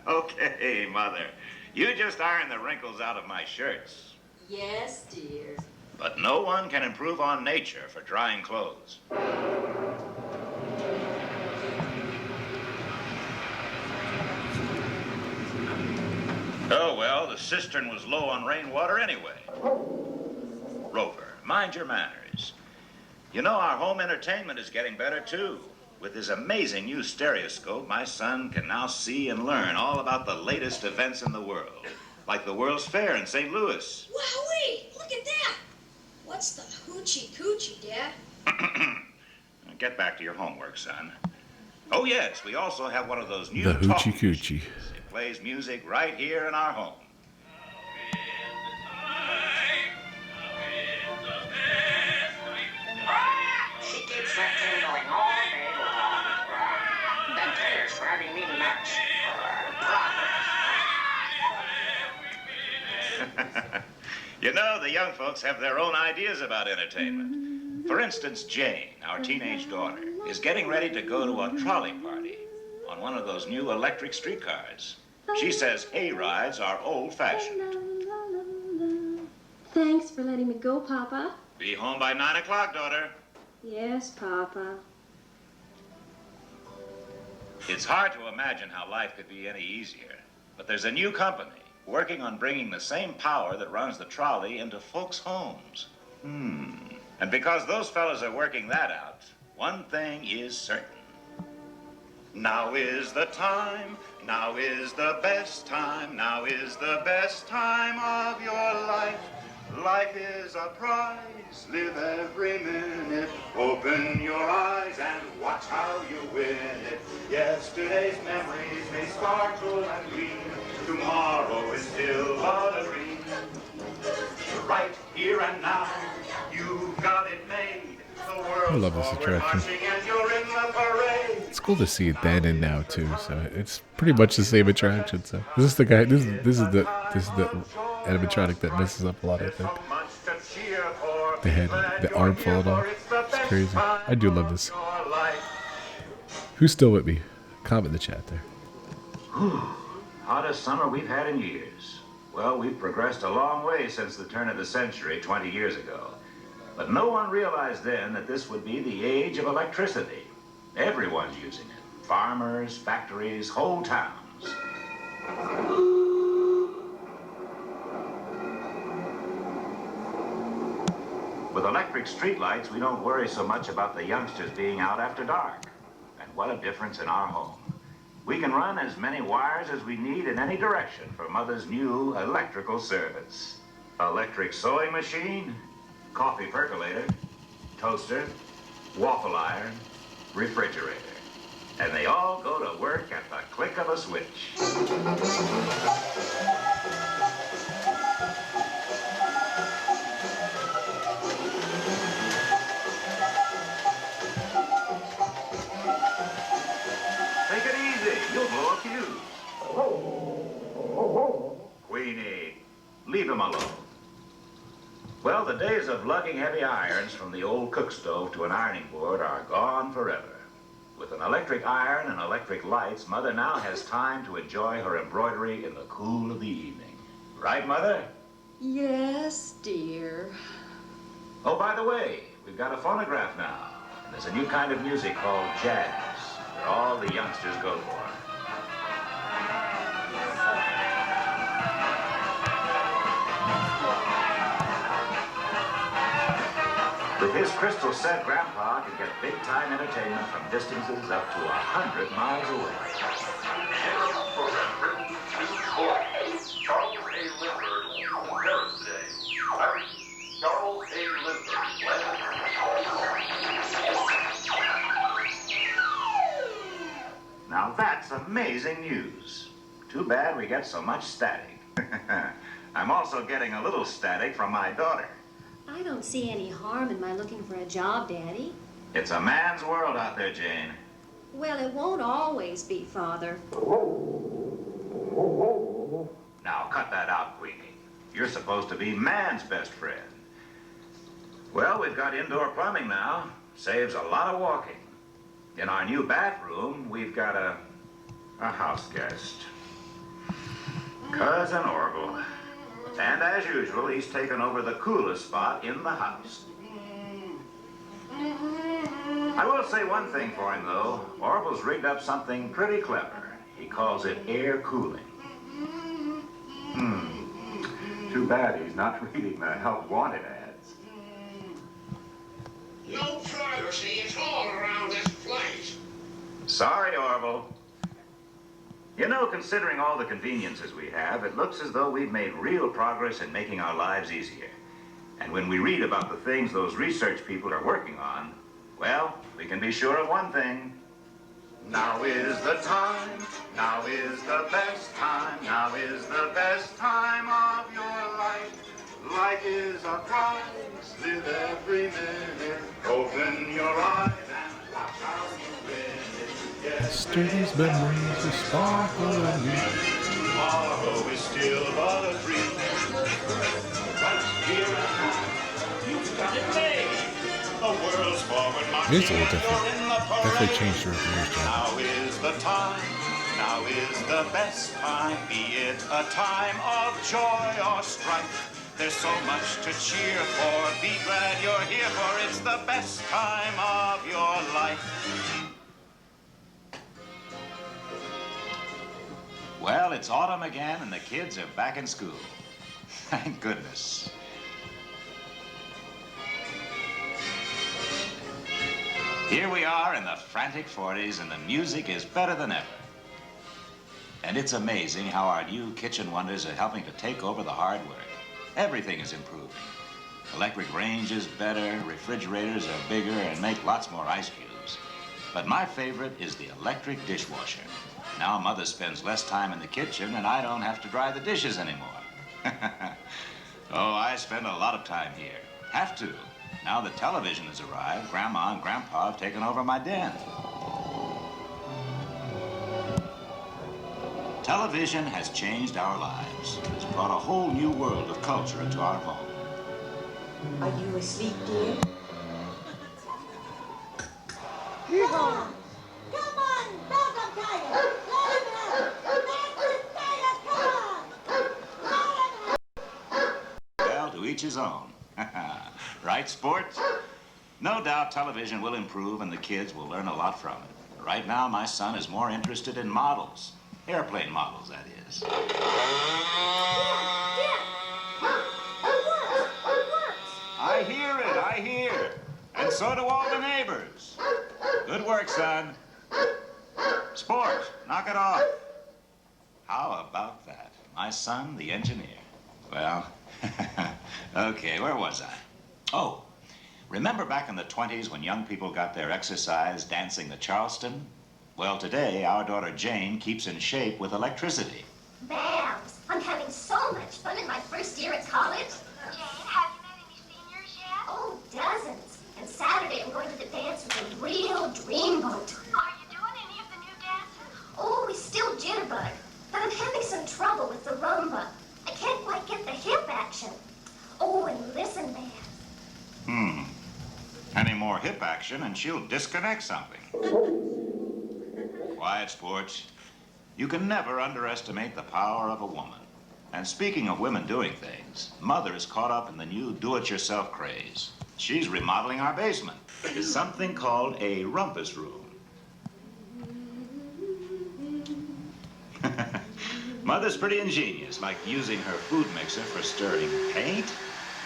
Okay, Mother. You just iron the wrinkles out of my shirts. Yes, dear. But no one can improve on nature for drying clothes. Oh, well, the cistern was low on rainwater anyway. Rover, mind your manners. You know, our home entertainment is getting better, too. With his amazing new stereoscope, my son can now see and learn all about the latest events in the world. Like the World's Fair in St. Louis. Wowee! Look at that! What's the hoochie coochie, Dad? Get back to your homework, son. Oh, yes, we also have one of those new The talking hoochie coochie. machines. It plays music right here in our home. She keeps that thing going all day long. That player's driving me nuts. You know, the young folks have their own ideas about entertainment. For instance, Jane, our teenage daughter, is getting ready to go to a trolley party on one of those new electric streetcars. She says hay rides are old-fashioned. Thanks for letting me go, Papa. Be home by 9 o'clock, daughter. Yes, Papa. It's hard to imagine how life could be any easier, but there's a new company working on bringing the same power that runs the trolley into folks' homes. And because those fellas are working that out, one thing is certain. Now is the time, now is the best time, now is the best time of your life. Life is a prize, live every minute. Open your eyes and watch how you win it. Yesterday's memories may sparkle and gleam. Tomorrow is still a dream. Right here and now, you've got it made. The world's I love this forward attraction. marching and you're in the parade. It's cool to see it then and now too. So it's pretty much the same attraction. So is this the guy? This is the animatronic that messes up a lot. I think the head, the arm falling off. It's crazy. I do love this. Who's still with me? Comment in the chat there. Hottest summer we've had in years. Well, we've progressed a long way since the turn of the century 20 years ago. But no one realized then that this would be the age of electricity. Everyone's using it. Farmers, factories, whole towns. With electric streetlights, we don't worry so much about the youngsters being out after dark. And what a difference in our home. We can run as many wires as we need in any direction for Mother's new electrical service. Electric sewing machine, coffee percolator, toaster, waffle iron, refrigerator. And they all go to work at the click of a switch. Take it easy, you'll blow a fuse. Queenie, leave him alone. Well, the days of lugging heavy irons from the old cook stove to an ironing board are gone forever. With an electric iron and electric lights, Mother now has time to enjoy her embroidery in the cool of the evening. Right, Mother? Yes, dear. Oh, by the way, we've got a phonograph now. And there's a new kind of music called jazz that all the youngsters go for. With his crystal set, Grandpa can get big-time entertainment from distances up to 100 miles away. Charles A. Lindbergh on Paris today. Charles A. Lindbergh. Now that's amazing news. Too bad we get so much static. I'm also getting a little static from my daughter. I don't see any harm in my looking for a job, Daddy. It's a man's world out there, Jane. Well, it won't always be, Father. Now cut that out, Queenie. You're supposed to be man's best friend. Well, we've got indoor plumbing now. Saves a lot of walking. In our new bathroom, we've got a house guest. Cousin Orville. And as usual, he's taken over the coolest spot in the house. I will say one thing for him, though. Orville's rigged up something pretty clever. He calls it air cooling. Too bad he's not reading the help wanted ads. No privacy at all around this place. Sorry, Orville. You know, considering all the conveniences we have, it looks as though we've made real progress in making our lives easier. And when we read about the things those research people are working on, well, we can be sure of one thing. Now is the time, now is the best time, now is the best time of your life. Life is a prize, live every minute, open your eyes and watch how you win it. Yesterday's memories will sparkle anew. Tomorrow is still but a dream. Right here and now, you've got it made. The world's forward marching. It is a little different. Definitely changed over the years, John. Now is the time. Now is the best time. Be it a time of joy or strife. There's so much to cheer for. Be glad you're here, for it's the best time of your life. Well, it's autumn again, and the kids are back in school. Thank goodness. Here we are in the frantic 40s, and the music is better than ever. And it's amazing how our new kitchen wonders are helping to take over the hard work. Everything is improving. Electric range is better, refrigerators are bigger, and make lots more ice cubes. But my favorite is the electric dishwasher. Now Mother spends less time in the kitchen, and I don't have to dry the dishes anymore. Oh, I spend a lot of time here. Have to. Now the television has arrived, Grandma and Grandpa have taken over my den. Television has changed our lives. It's brought a whole new world of culture into our home. Are you asleep, dear? Come on! Come on! Dog, I'm tired! Let him out! Master's tired! Come on! Well, to each his own. Right, sports? No doubt television will improve and the kids will learn a lot from it. Right now, my son is more interested in models. Airplane models, that is. Dad! It works! I hear. And so do all the neighbors. Good work, son. Sport, knock it off. How about that? My son, the engineer. Well, okay, where was I? Oh, Remember back in the 20s when young people got their exercise dancing the Charleston? Well, today, our daughter Jane keeps in shape with electricity. Babs, I'm having so much fun in my first year at college. Jane, have you met any seniors yet? Oh, dozens. And Saturday I'm going to the dance with a real dreamboat. Are you doing any of the new dances? Oh, we still jitterbug. But I'm having some trouble with the rumba. I can't quite get the hip action. Oh, and listen, Babs. Any more hip action and she'll disconnect something. Quiet, sports. You can never underestimate the power of a woman. And speaking of women doing things, Mother is caught up in the new do-it-yourself craze. She's remodeling our basement. It's something called a rumpus room. Mother's pretty ingenious, like using her food mixer for stirring paint.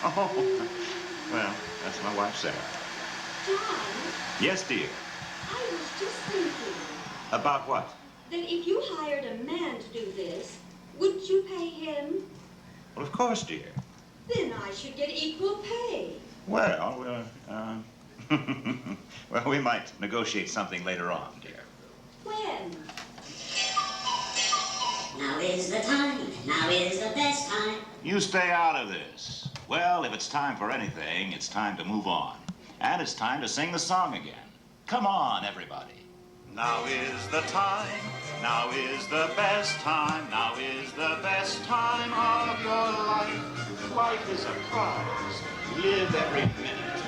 Oh, well, that's my wife, Sarah. John, Yes, dear. I was just thinking About what? that if you hired a man to do this, wouldn't you pay him? Well, of course, dear. Then I should get equal pay. Well, well, we might negotiate something later on, dear. When? Now is the time, now is the best time. You stay out of this. Well, if it's time for anything, it's time to move on. And it's time to sing the song again. Come on, everybody. Now is the time, now is the best time, now is the best time of your life. Life is a prize, live every minute.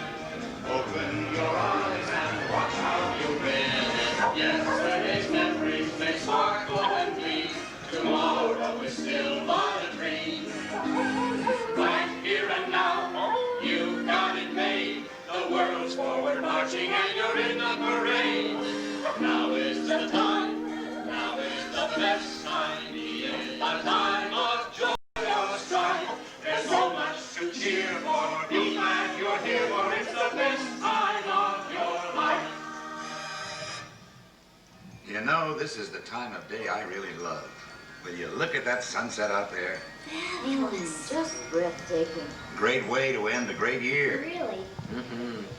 Open your eyes and watch how you win. Yesterday's memories may sparkle and gleam. Tomorrow is still but a dream. Right here and now, you've got it made. The world's forward marching and you're in the parade. Now is the time, now is the best time. Is the time of joy or strife. There's so much to cheer for. Be glad you're here, for it's the best time of your life. You know, this is the time of day I really love. Will you look at that sunset out there? Fabulous. Just breathtaking. Great way to end a great year. Really?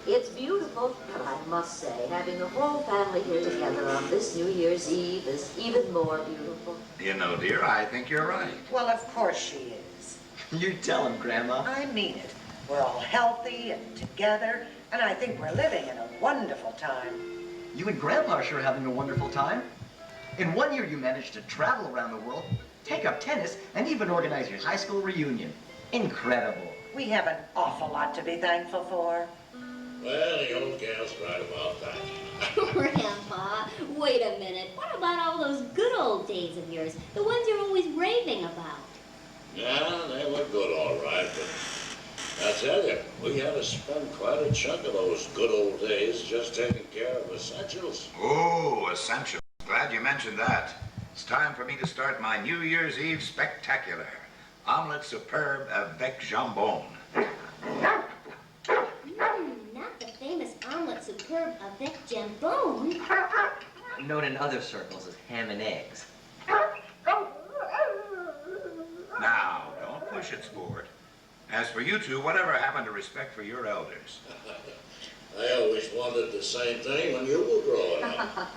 It's beautiful, but I must say, having the whole family here together on this New Year's Eve is even more beautiful. You know, dear, I think you're right. Well, of course she is. You tell him, Grandma. I mean it. We're all healthy and together, and I think we're living in a wonderful time. You and Grandpa are sure having a wonderful time. In 1 year, you managed to travel around the world, take up tennis, and even organize your high school reunion. Incredible. We have an awful lot to be thankful for. Well, the old gal's right about that. Grandpa, wait a minute. What about all those good old days of yours? The ones you're always raving about? Yeah, they were good, all right, but I tell you, we had to spend quite a chunk of those good old days just taking care of essentials. Oh, essential. Glad you mentioned that. It's time for me to start my New Year's Eve spectacular. Omelette superbe avec jambon. Not the famous omelette superbe avec jambon. Known in other circles as ham and eggs. Now, don't push it, sport. As for you two, whatever happened to respect for your elders? I always wondered the same thing when you were growing up.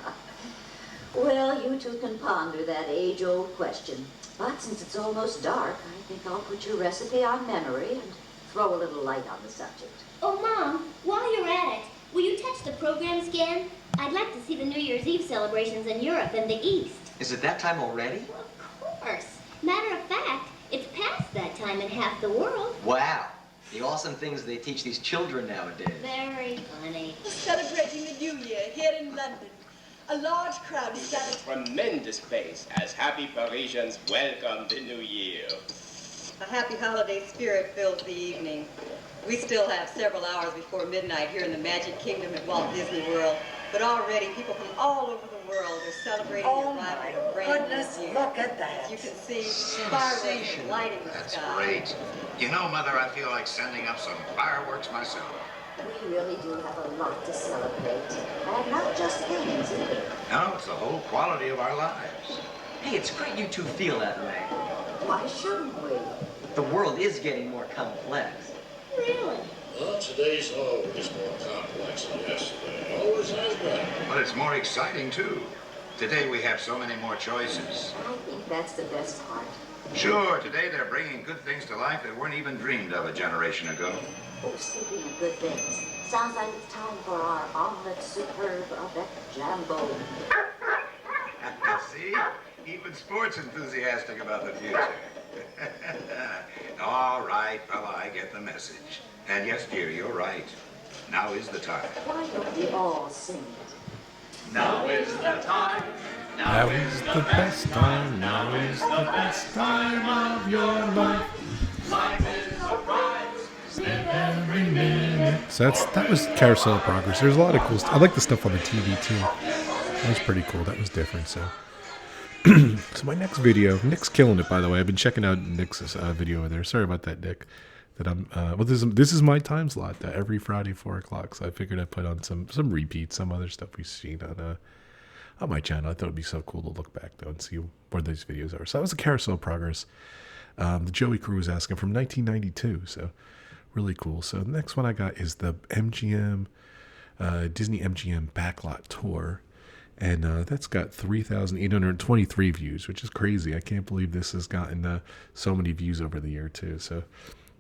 Well, you two can ponder that age-old question. But since it's almost dark, I think I'll put your recipe on memory and throw a little light on the subject. Oh, Mom, while you're at it, will you touch the program scan? I'd like to see the New Year's Eve celebrations in Europe and the East. Is it that time already? Well, of course. Matter of fact, it's past that time in half the world. Wow. The awesome things they teach these children nowadays. Very funny. Celebrating the New Year here in London. A large crowd is gathered. Tremendous pace as happy Parisians welcome the new year. A happy holiday spirit fills the evening. We still have several hours before midnight here in the Magic Kingdom at Walt Disney World, but already people from all over the world are celebrating the arrival of a brand new year. Look at that. As you can see, fireworks lighting the That's sky. great. You know, Mother, I feel like sending up some fireworks myself. We really do have a lot to celebrate. And not just things either. No, it's the whole quality of our lives. Hey, it's great you two feel that way. Why shouldn't we? The world is getting more complex. Really? Well, today's always more complex than yesterday. Always has been. But it's more exciting, too. Today we have so many more choices. I think that's the best part. Sure, today they're bringing good things to life that weren't even dreamed of a generation ago. Oh, speaking of good things, sounds like it's time for our omelet superb avec jambo. See? Even sports enthusiastic about the future. All right, fella, I get the message. And yes, dear, you're right. Now is the time. Why don't we all sing it? Now is the time. Now is the best time. Now is the best time of your life. Life is a prize. Live every minute. So that was Carousel of Progress. There's a lot of cool stuff. I like the stuff on the TV too. That was pretty cool. That was different. So. So my next video, Nick's killing it, by the way. I've been checking out Nick's video over there. Sorry about that, Nick. That I'm well, this is my time slot every Friday 4 o'clock. So I figured I'd put on some repeats, some other stuff we've seen on my channel. I thought it'd be so cool to look back though and see where these videos are. So that was a Carousel of Progress. The Joey crew was asking from 1992. So really cool. So the next one I got is the MGM Disney MGM Backlot Tour. And that's got 3,823 views, which is crazy. I can't believe this has gotten so many views over the year too. So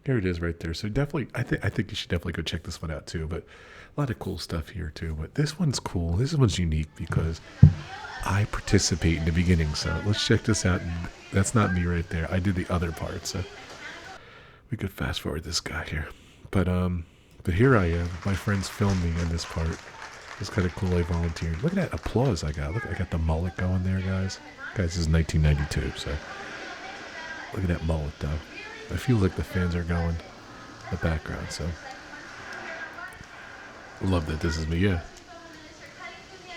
here it is right there. So definitely, I think you should definitely go check this one out too. But a lot of cool stuff here too. But this one's cool. This one's unique because I participate in the beginning. So let's check this out. That's not me right there. I did the other part. So we could fast forward this guy here. But here I am. My friends filmed me in this part. It's kind of cool. I volunteered. Look at that applause I got. Look, I got the mullet going there, guys. Guys, this is 1992, so look at that mullet, though. I feel like the fans are going in the background, so love that this is me. Yeah.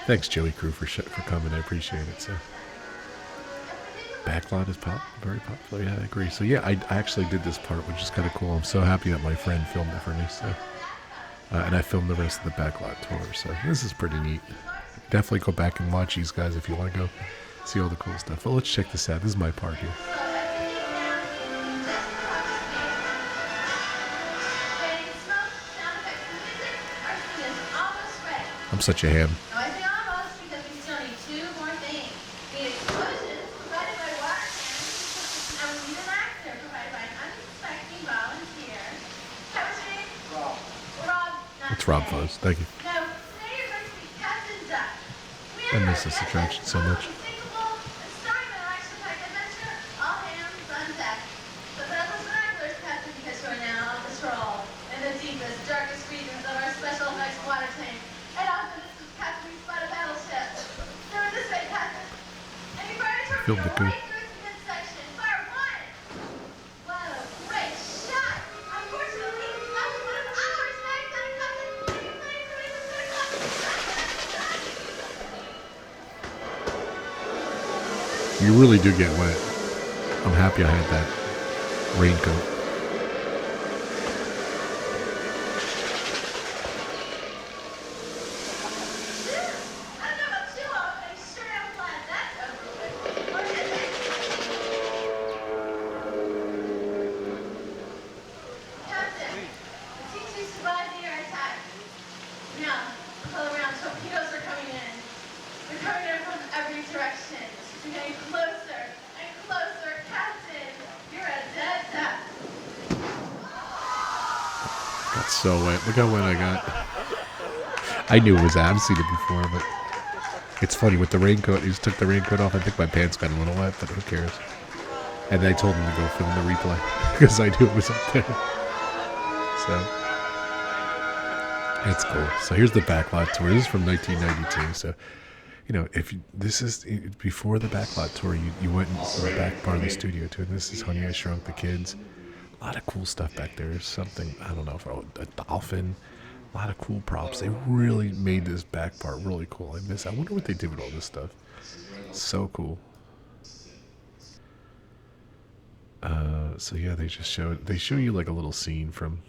Thanks, Joey Crew, for coming. I appreciate it. So Backlot is very popular. Yeah, I agree. So yeah, I actually did this part, which is kind of cool. I'm so happy that my friend filmed it for me. So. And I filmed the rest of the Backlot tour, so this is pretty neat. Definitely go back and watch these guys if you want to go see all the cool stuff. But let's check this out. This is my part here. I'm such a ham. It's Rob Fuzz. Thank you. I miss this attraction so much. Filmed it good. You really do get wet. I'm happy I had that raincoat. So wet. Look how wet I got. I knew it was that. I've seen it before, but it's funny with the raincoat. He just took the raincoat off. I think my pants got a little wet, but who cares? And then I told him to go film the replay because I knew it was up there. So it's cool. So here's the Backlot tour. This is from 1992. So you know, this is before the Backlot tour, you went into the back part of the studio too. And this is Honey I Shrunk the Kids. A lot of cool stuff back there. There's something, I don't know, for a dolphin. A lot of cool props. They really made this back part really cool. I wonder what they did with all this stuff. So cool. So yeah, they show you like a little scene from,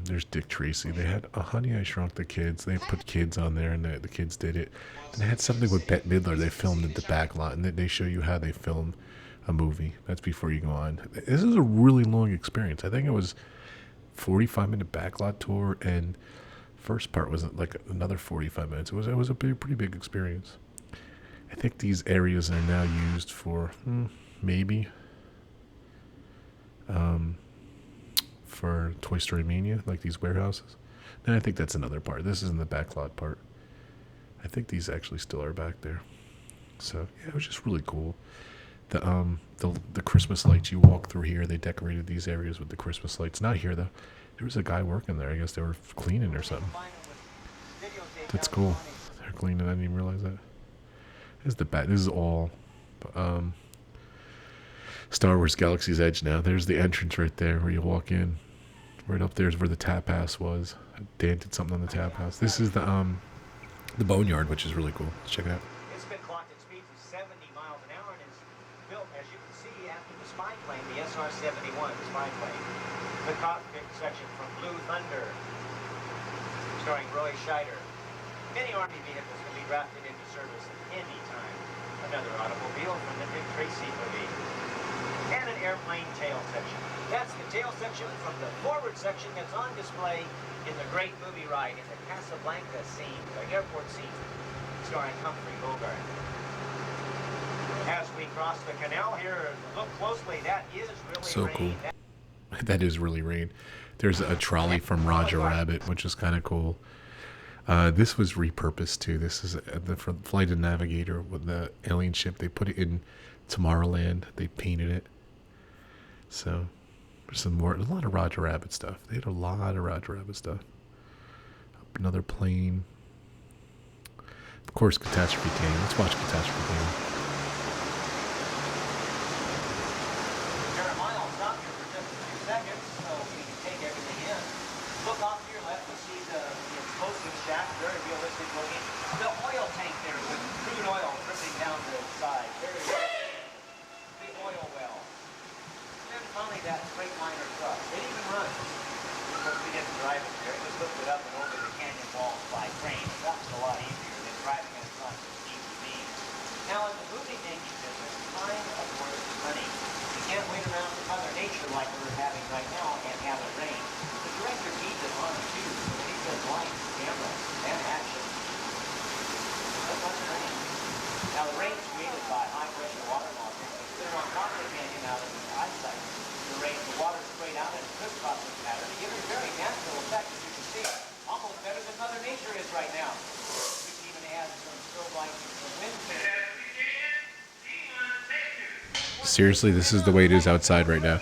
there's Dick Tracy. They had a Honey I Shrunk the Kids. They put kids on there and the kids did it. And they had something with Bette Midler. They filmed at the Backlot and they show you how they filmed a movie. That's before you go on. This is a really long experience. I think it was 45-minute backlot tour, and first part was like another 45 minutes. It was a pretty big experience. I think these areas are now used for maybe for Toy Story Mania, like these warehouses. And I think that's another part. This isn't the backlot part. I think these actually still are back there. So yeah, it was just really cool. The Christmas lights, you walk through here, they decorated these areas with the Christmas lights. Not here though. There was a guy working there. I guess they were cleaning or something. That's cool. They're cleaning. I didn't even realize that. This is the back. This is all Star Wars Galaxy's Edge now. There's the entrance right there where you walk in. Right up there is where the tap house was. Dan did something on the tap house. This is the boneyard, which is really cool. Let's check it out. It's been clocked at speeds of 70 miles an hour and is built, as you can see, after the spy plane, the SR-71, the spy plane. The cockpit section from Blue Thunder, starring Roy Scheider. Many Army vehicles can be drafted into service at any time. Another automobile from the Dick Tracy movie. And an airplane tail section. That's the tail section from the forward section that's on display in the great movie ride in the Casablanca scene, the airport scene, starring Humphrey Bogart. As we cross the canal here, look closely, that is really so rain. Cool. That is really rain. There's a trolley from Roger Rabbit, which is kind of cool. This was repurposed too. This is the Flight of Navigator with the alien ship. They put it in Tomorrowland. They painted it. So there's a lot of Roger Rabbit stuff. They had a lot of Roger Rabbit stuff. Another plane. Of course, Catastrophe came. Let's watch Catastrophe came. Jeremiah will stop here for just a few seconds so we can take everything in. Look off to your left, you'll see the explosive shack, very realistic looking. The oil tank there with crude oil dripping down the side. Very realistic. The oil well. And finally that Freightliner truck. It even runs. Of course, we didn't drive it there. It was lifted up and over the canyon walls by crane. That was a lot easier than driving it across the steep ravines. Now, in the movie making business, time, of course, is money. You can't wait around for Mother Nature like we're having right now and have it rain. The director needs it on too, so he says lights, camera, and action. That's not the rain. Now, the rain's created by high-pressure water logging. It's clear on top of the canyon out of the eyesight. The water sprayed out in a crisscrossing pattern to give it a very natural effect, as you can see. Almost better than Mother Nature is right now. We can even add some strobe lights and some wind. Seriously, this is the way it is outside right now.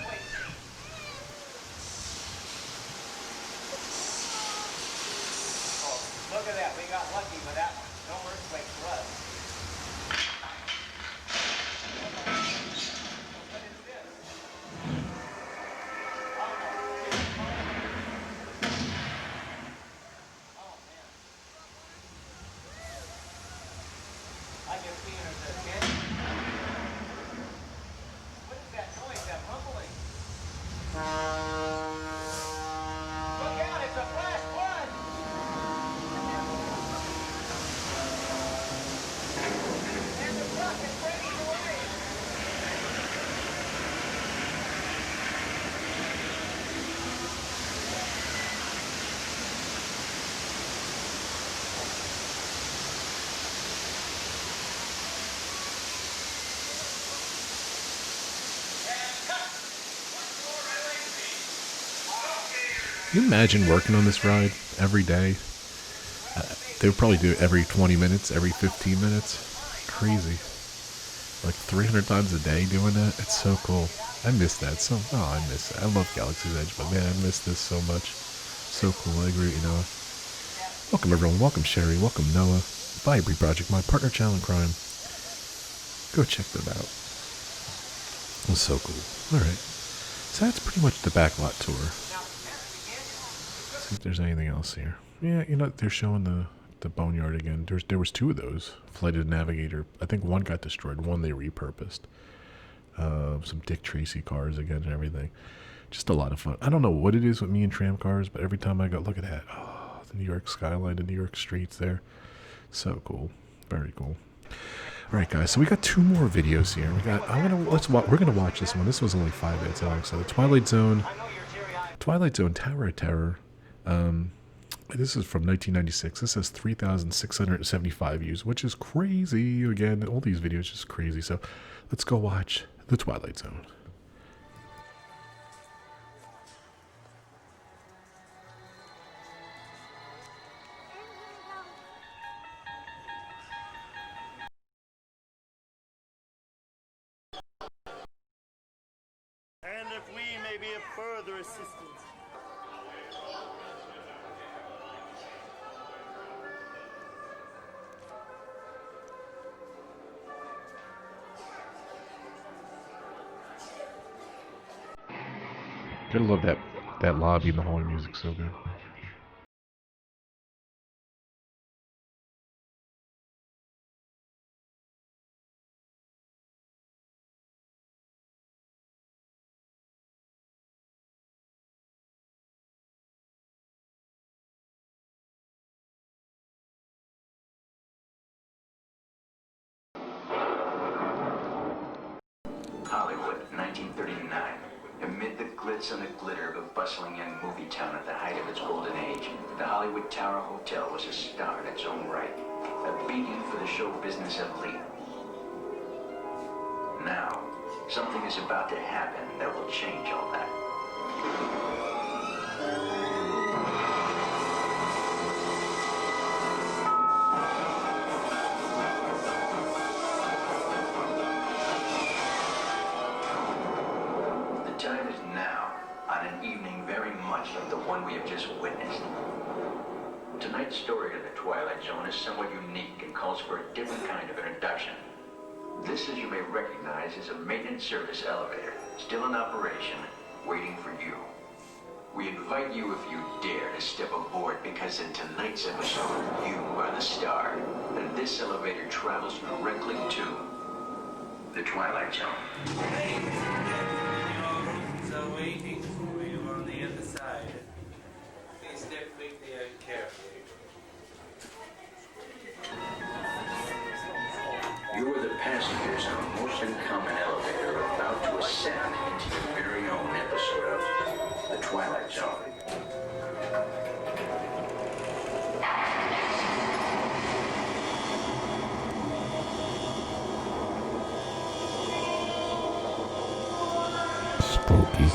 Look at that. We got lucky with that one. No earthquake for us. What is this? Oh, man. I can see it as a canyon. What is that noise, that rumbling? Look out, it's a flash flood! And the truck is breaking away! Can you imagine working on this ride every day? They would probably do it every 20 minutes, every 15 minutes. Crazy. Like 300 times a day doing that. It's so cool. I miss that. I miss that. I love Galaxy's Edge, but man, I miss this so much. So cool. I agree with you, Noah. Welcome, everyone. Welcome, Sherry. Welcome, Noah. Vibree Project, my partner, channel in crime. Go check them out. It was so cool. Alright. So that's pretty much the backlot tour. See if there's anything else here. Yeah, they're showing the boneyard again. There was two of those. Flight of the Navigator. I think one got destroyed. One they repurposed. Some Dick Tracy cars again and everything. Just a lot of fun. I don't know what it is with me and tram cars, but every time I go, look at that. Oh, the New York skyline, the New York streets there. So cool. Very cool. All right, guys. So we got two more videos here. We're gonna watch this one. This was only 5 minutes long. So the Twilight Zone Twilight Zone Tower of Terror. This is from 1996. This has 3,675 views, which is crazy. Again, all these videos just crazy. So let's go watch The Twilight Zone. And if we may be of further assistance. Gotta love that lobby and the hallway music, so good. Hollywood, 1939. Amid the glitz and the glitter of a bustling young movie town at the height of its golden age, the Hollywood Tower Hotel was a star in its own right, a beacon for the show business elite. Now, something is about to happen that will change all that. The time is now, on an evening very much like the one we have just witnessed. Tonight's story of the Twilight Zone is somewhat unique and calls for a different kind of introduction. This, as you may recognize, is a maintenance service elevator, still in operation, waiting for you. We invite you, if you dare, to step aboard, because in tonight's episode, you are the star, and this elevator travels directly to the Twilight Zone. So waiting for you on the other side. Please step quickly and carefully. You are the passengers on a most uncommon elevator about to ascend into your very own episode of The Twilight Zone. Spooky.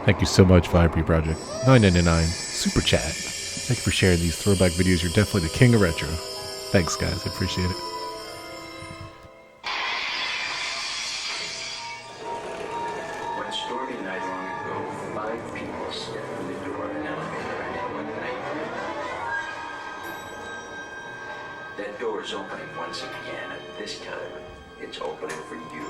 Thank you so much, Vibree Project. 999 Super Chat. Thank you for sharing these throwback videos. You're definitely the king of retro. Thanks, guys. I appreciate it. One stormy night long ago, 5 people stepped through the door of an elevator and one night. That door is opening once again, and this time, it's opening for you.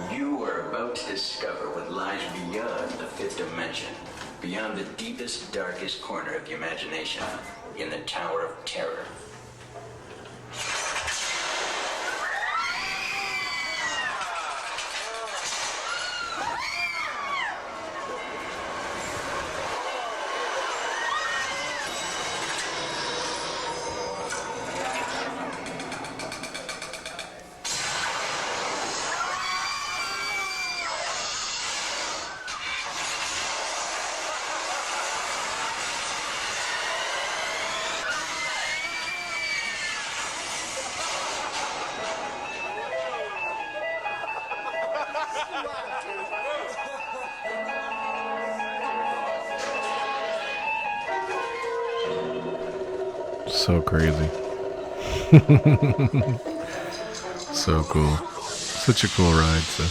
You are about to discover what lies beyond the fifth dimension, beyond the deepest, darkest corner of the imagination, in the Tower of Terror. So crazy. So cool. Such a cool ride. So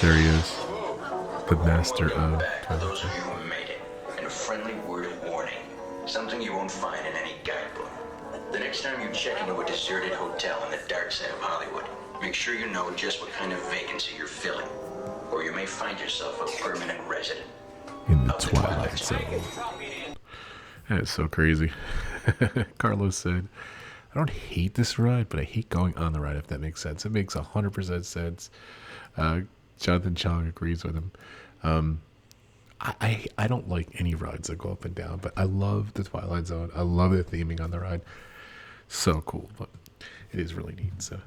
There he is. The master of Those of you who made it. And a friendly word of warning. Something you won't find in any guidebook. The next time you check into a deserted hotel on the dark side of Hollywood, make sure you know just what kind of vacancy you're filling. Or you may find yourself a permanent resident. In the Twilight Zone. That is so crazy. Carlos said, I don't hate this ride, but I hate going on the ride, if that makes sense. It makes 100% sense. Jonathan Chong agrees with him. I don't like any rides that go up and down, but I love the Twilight Zone. I love the theming on the ride. So cool, but it is really neat. So,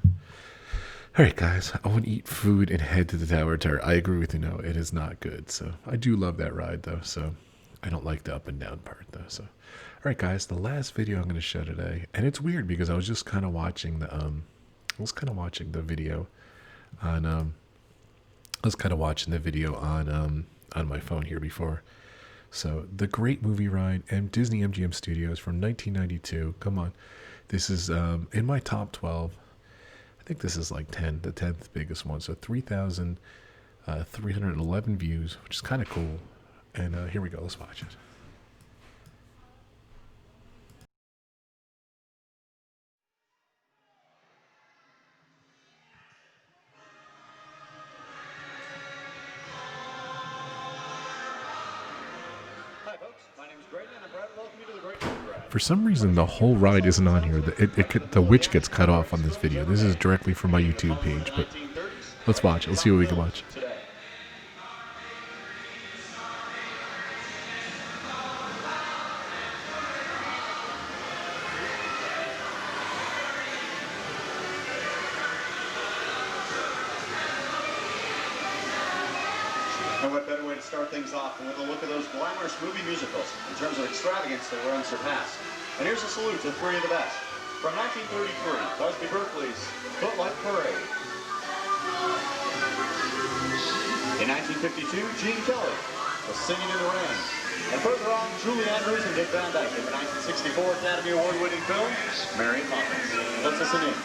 all right, guys, I want to eat food and head to the Tower of Terror. I agree with you. No, it is not good. So I do love that ride, though. So I don't like the up and down part, though. So, all right, guys, the last video I'm going to show today, and it's weird because I was just kind of watching the video on on my phone here before. So the Great Movie Ride and Disney MGM Studios from 1992. Come on. This is in my top 12. I think this is like the 10th biggest one. So 3,311 views, which is kind of cool. And here we go. Let's watch it. For some reason, the whole ride isn't on here. The witch gets cut off on this video. This is directly from my YouTube page, but let's watch it. Let's see what we can watch. And what better way to start things off than with a look at those glamorous movie musicals. In terms of extravagance, they were unsurpassed. And here's a salute to three of the best. From 1933, Busby Berkeley's Footlight Parade. In 1952, Gene Kelly was Singing in the Rain. And further on, Julie Andrews and Dick Van Dyke in the 1964 Academy Award-winning film, Mary Poppins. Let's listen in.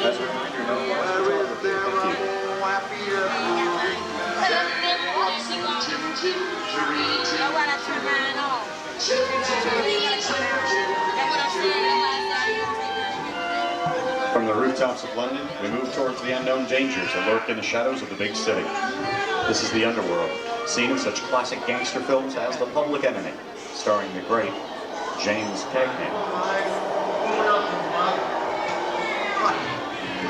As a reminder, no From the rooftops of London, we move towards the unknown dangers that lurk in the shadows of the big city. This is the underworld, seen in such classic gangster films as The Public Enemy, starring the great James Cagney.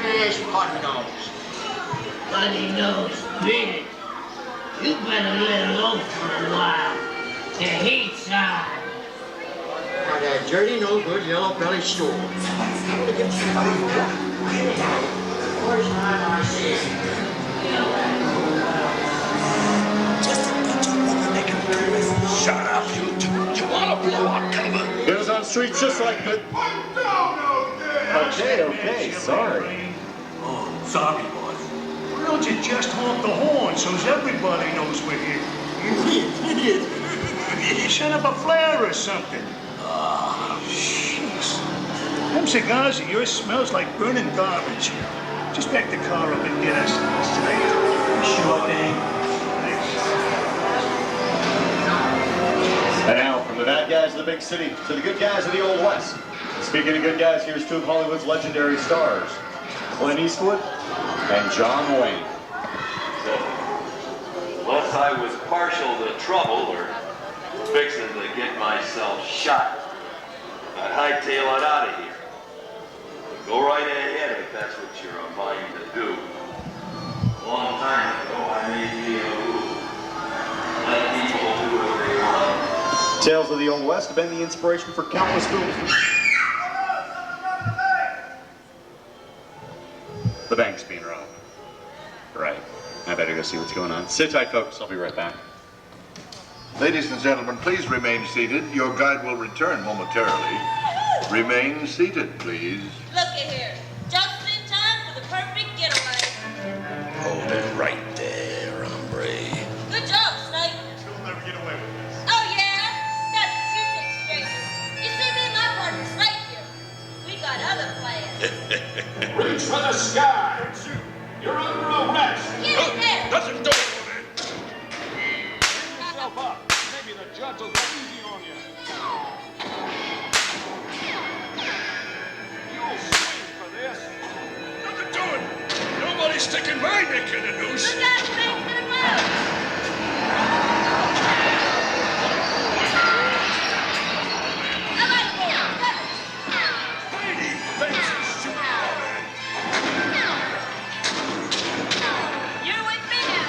Where's Putty Nose? Putty Nose, big. You better let alone for a while. The heat's on. Now that dirty, no good yellow belly stool. Where's my Marcy? Just a bunch of rubber-necking birds. Shut up, you want to blow up cover? It was on streets just like that. Okay, sorry. Oh, sorry, boss. Why don't you just honk the horn so everybody knows we're here? Set up a flare or something. Ah, jeez. Them cigars of yours smells like burning garbage. Just back the car up and get us. Sure thing. And now, from the bad guys of the big city to the good guys of the Old West. Speaking of good guys, here's two of Hollywood's legendary stars, Clint Eastwood and John Wayne. Unless I was partial to trouble or fixing to get myself shot, I'd hightail it out of here. But go right ahead if that's what you're a mind to do. A long time ago, I made me a rule. Let people do what they want. Tales of the Old West have been the inspiration for countless films. The bank's being robbed. Right. I better go see what's going on. Sit tight, folks. I'll be right back. Ladies and gentlemen, please remain seated. Your guide will return momentarily. Remain seated, please. Looky here. Just in time for the perfect getaway. Hold it right there, hombre. Good job, Snake. You'll never get away with this. Oh, yeah? That's what you think, stranger. You see, me and my partner Snake here. We got other plans. Reach for the sky. You're under arrest. Get in there. Doesn't do it. Clean yourself up. Maybe the judge will go easy on you. You'll swing for this. Nothing doing. Nobody's sticking my neck in a noose. Look out, Snake, to the left. How about it, boy? Lady, thanks for shooting, man. You're with me now,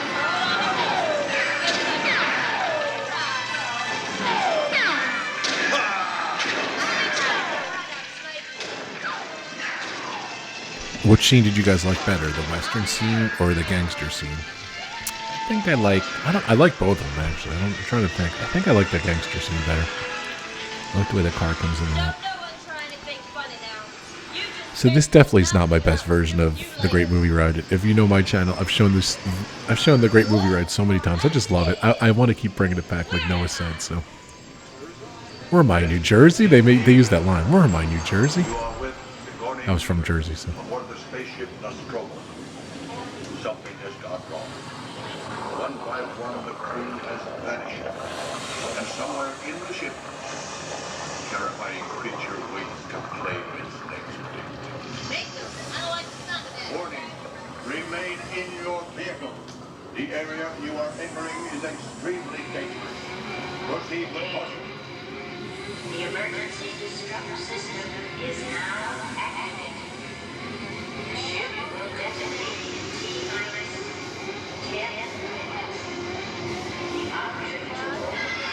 Which scene did you guys like better, the Western scene or the gangster scene? I think I like both of them actually. I'm trying to think. I think I like the gangster scene better. I like the way the car comes in and out. So this definitely is not my best version of the Great Movie Ride. If you know my channel, I've shown the Great Movie Ride so many times. I just love it. I want to keep bringing it back, like Noah said. So, where am I, New Jersey? They use that line. Where am I, New Jersey? I was from Jersey, so. Aboard the spaceship Nostromo. Something has gone wrong. One by one, the crew has vanished. And somewhere in the ship, a terrifying creature waits to claim its next victim. Warning, remain in your vehicle. The area you are entering is extremely dangerous. Proceed with caution. The emergency disruptor system is now activated. The ship will detonate in T-minus 10 minutes. The option to override.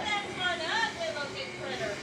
That's one ugly-looking critter.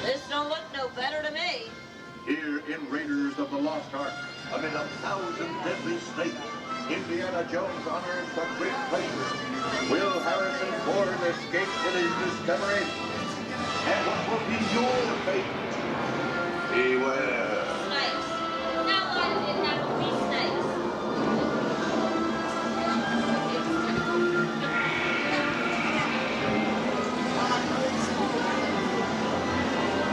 This don't look no better to me. Here in Raiders of the Lost Ark, amid 1,000 deadly snakes, Indiana Jones honors the great pleasure. Will Harrison Ford escape with his discovery? And what will be your fate? Beware. Snakes. Now why did it have to be snakes?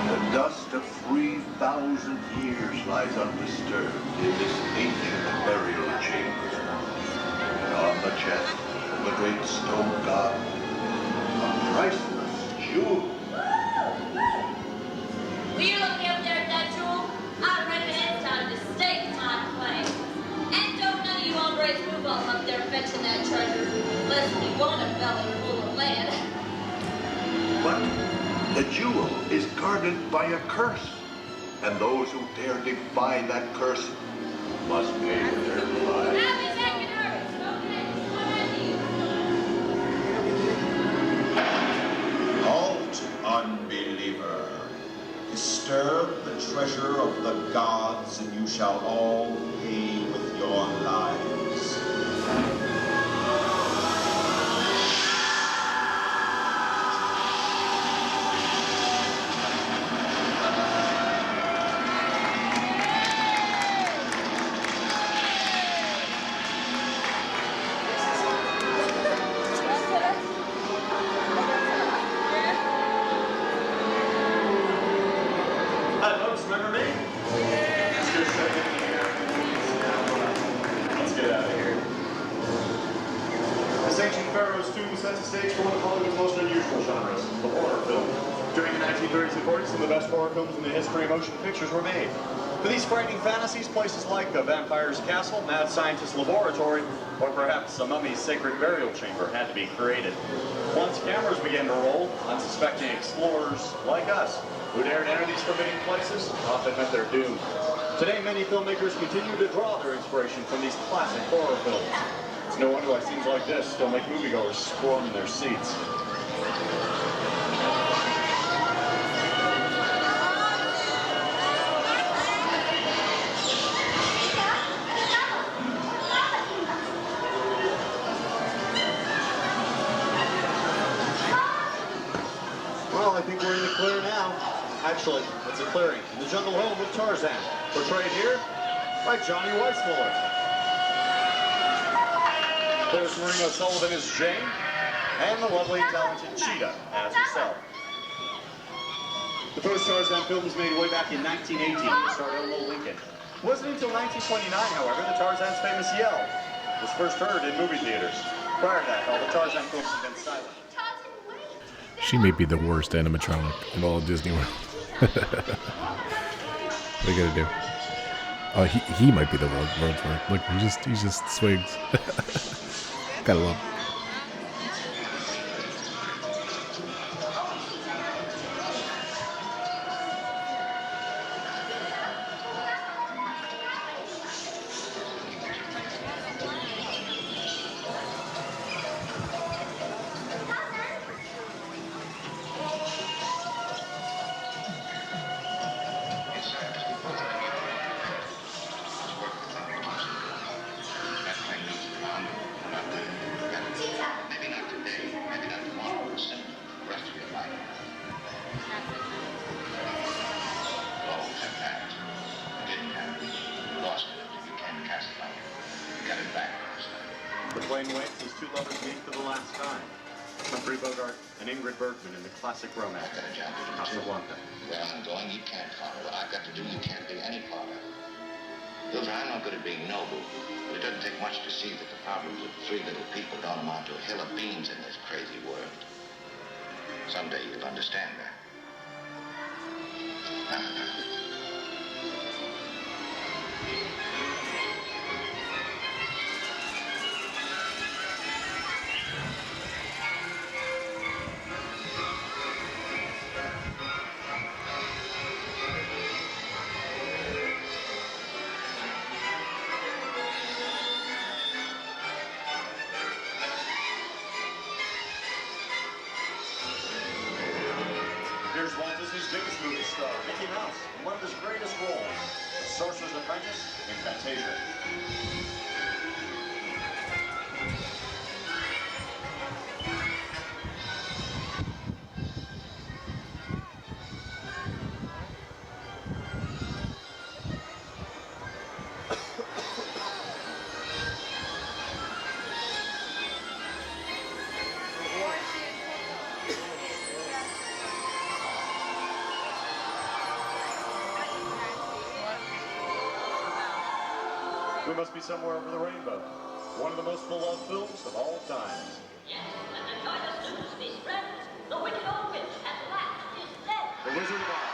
The dust of 3,000 years lies undisturbed in this ancient burial chamber. And on the chest of the great stone god, a priceless jewel. Will you look me up there at that jewel? I reckon it's time to stake my claim. And don't none of you hombres move off up there fetching that treasure, lest you want a belly full of lead. But the jewel is guarded by a curse, and those who dare defy that curse must pay with their lives. I'll be back in hurry. Halt, unbeliever. Disturb the treasure of the gods, and you shall all pay with your lives. Hi, folks, remember me? Let's get a second here. Let's get out of here. This ancient pharaoh's tomb sets the stage for one of Hollywood's most unusual genres, the horror film. During the 1930s and 40s, some of the best horror films in the history of motion pictures were made. For these frightening fantasies, places like a vampire's castle, mad scientist's laboratory, or perhaps a mummy's sacred burial chamber had to be created. Once cameras began to roll, unsuspecting explorers like us, who dared enter these forbidding places, often met their doom. Today, many filmmakers continue to draw their inspiration from these classic horror films. It's no wonder why scenes like this still make moviegoers squirm in their seats. Well, I think we're in the clear now. Actually, it's a clearing in the jungle home of Tarzan, portrayed here by Johnny Weissmuller. There's Marino Sullivan as Jane, and the lovely and talented Cheetah as herself. The first Tarzan film was made way back in 1918 and starred Elmo Lincoln. It wasn't until 1929, however, that Tarzan's famous yell was first heard in movie theaters. Prior to that, all the Tarzan films have been silent. She may be the worst animatronic in all of Disney World. What are you gonna do? Oh, he might be the world for it. Look, he just swings. Gotta love him. Classic romance. Casablanca. Where I'm going, you can't follow. What I've got to do, you can't be any part of. Hilda, I'm not good at being noble, but it doesn't take much to see that the problems of three little people don't amount to a hill of beans in this crazy world. Someday you'll understand that. Here's Walt Disney's biggest movie star, Mickey Mouse, in one of his greatest roles, The Sorcerer's Apprentice in Fantasia. We must be somewhere over the rainbow. One of the most beloved films of all time. Yes, and the joyous news, these friends. The wicked old witch at last is dead. The Wizard of Oz.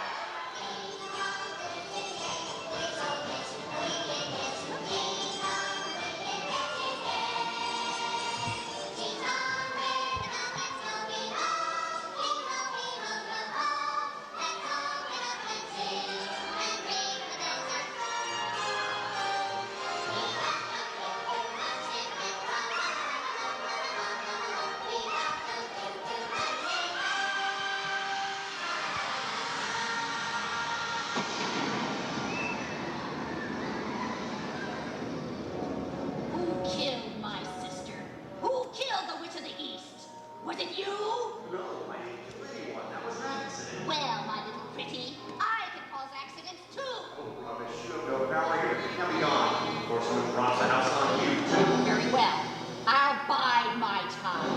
Was it you? No, I hate to pretty one. That was an accident. Well, my little pretty, I can cause accidents too. Oh, rubbish. Go, now we're here. Now be gone. Of course, I'm going to drop the house on you, too. Very well. I'll bide my time.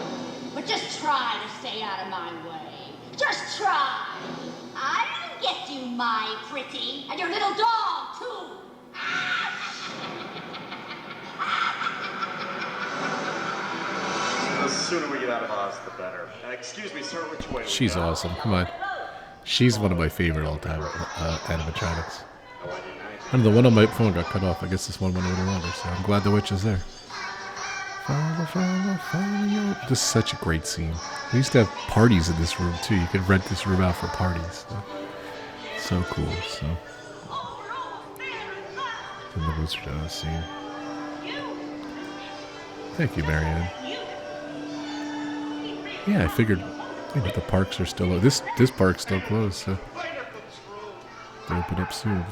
But just try to stay out of my way. Just try. I'll get you, my pretty. And your little dog, too. The sooner we get out of Oz, the better. Excuse me, sir, which way? She's awesome. Come on. She's one of my favorite all-time animatronics. Oh, I didn't. I don't know, the one on my phone got cut off. I guess this one went a little longer, so I'm glad the witch is there. Follow. This is such a great scene. We used to have parties in this room too. You could rent this room out for parties. So cool. So in the Wizard scene. Thank you, Marianne. Yeah, I figured the parks are still this park's still closed, so they'll open up soon.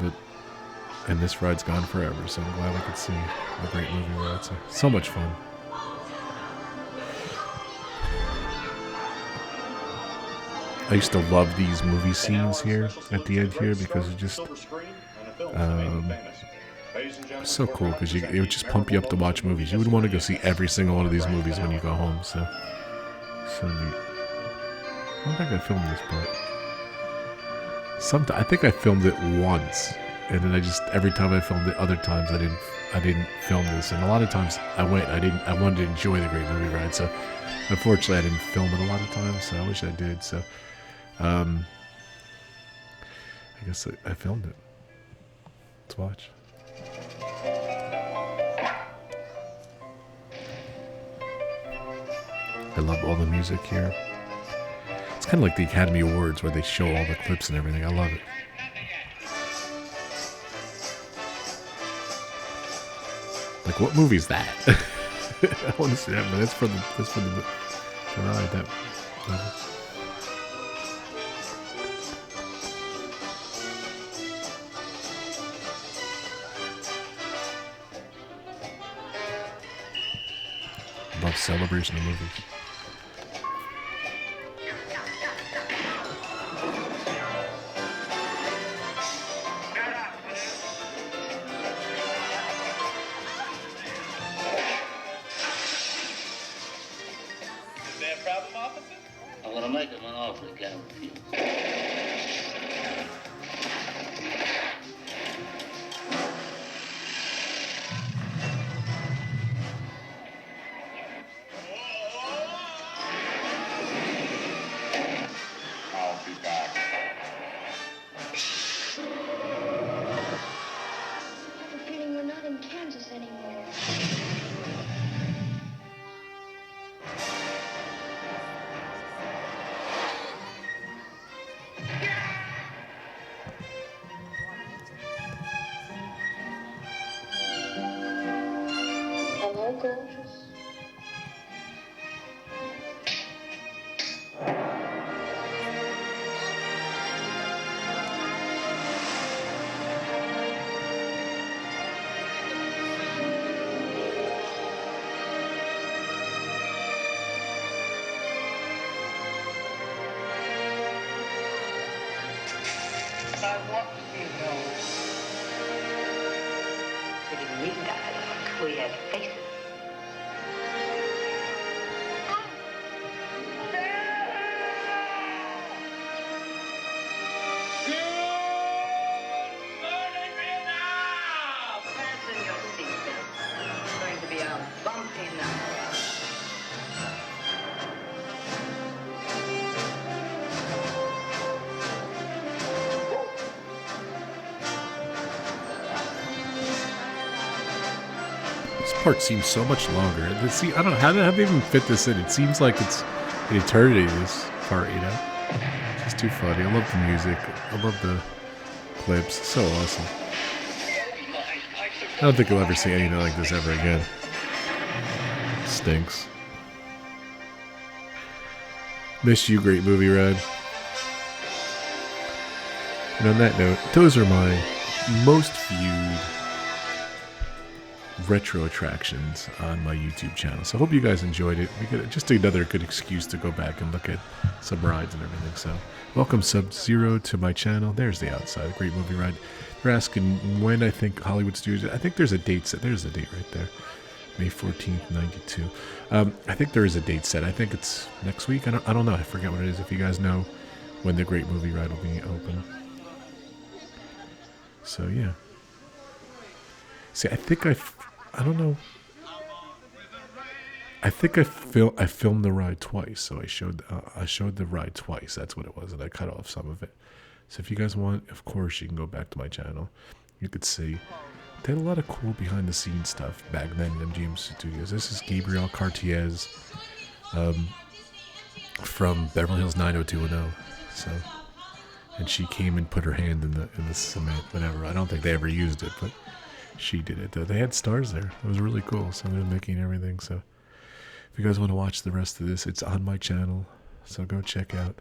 And this ride's gone forever, so I'm glad we could see a great movie ride. So much fun. I used to love these movie scenes here at the end here because it just so cool because it would just pump you up to watch movies. You would want to go see every single one of these movies when you go home. So neat. I don't think I filmed this part. I think I filmed it once, and then every time I filmed it, other times I didn't film this, and a lot of times I wanted to enjoy the great movie ride. So unfortunately, I didn't film it a lot of times. So I wish I did. So. I guess I filmed it. Let's watch. I love all the music here. It's kind of like the Academy Awards where they show all the clips and everything. I love it. Like, what movie is that? I want to see that, but that's for the ride. That love celebration of movies. Is there a problem, officer? I'm gonna make him an offer he can't refuse. I want you to know. We didn't need dialogue. We had faces. Fasten your seatbelts. It's going to be a bumpy night. This part seems so much longer. See, I don't know how they even fit this in. It seems like it's an eternity. This part, It's just too funny. I love the music. I love the clips. It's so awesome. I don't think I'll ever see anything like this ever again. Stinks. Miss you, great movie ride. And on that note, those are my most viewed retro attractions on my YouTube channel. So I hope you guys enjoyed it. We get just another good excuse to go back and look at some rides and everything. So welcome Sub-Zero to my channel. There's the outside, great movie ride. They're asking when I think Hollywood Studios. I think there's a date set. There's a date right there, May 14th, 92. I think there is a date set. I think it's next week. I don't know. I forget what it is. If you guys know when the great movie ride will be open. So yeah. See, I think I don't know. I think I filmed the ride twice, so I showed the ride twice. That's what it was, and I cut off some of it. So if you guys want, of course, you can go back to my channel. you could see. They had a lot of cool behind-the-scenes stuff back then in MGM Studios. This is Gabrielle Cartier's from Beverly Hills 90210. So, and she came and put her hand in the cement, whatever. I don't think they ever used it, but she did it. They had stars there. It was really cool. So they're making everything. So if you guys want to watch the rest of this, it's on my channel. So go check out.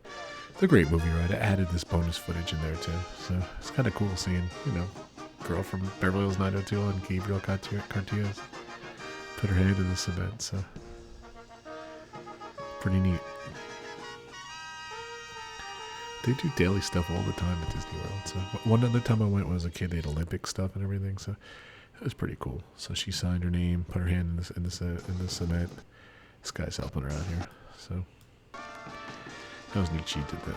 It's a great movie, right? I added this bonus footage in there too. So it's kind of cool seeing, girl from Beverly Hills 90210 and Gabrielle Cartier's put her hand in the cement. So pretty neat. They do daily stuff all the time at Disney World. So one other time I went when I was a kid, they had Olympic stuff and everything. So it was pretty cool. So she signed her name, put her hand in the cement. This guy's helping her out here. So that was neat. She did that.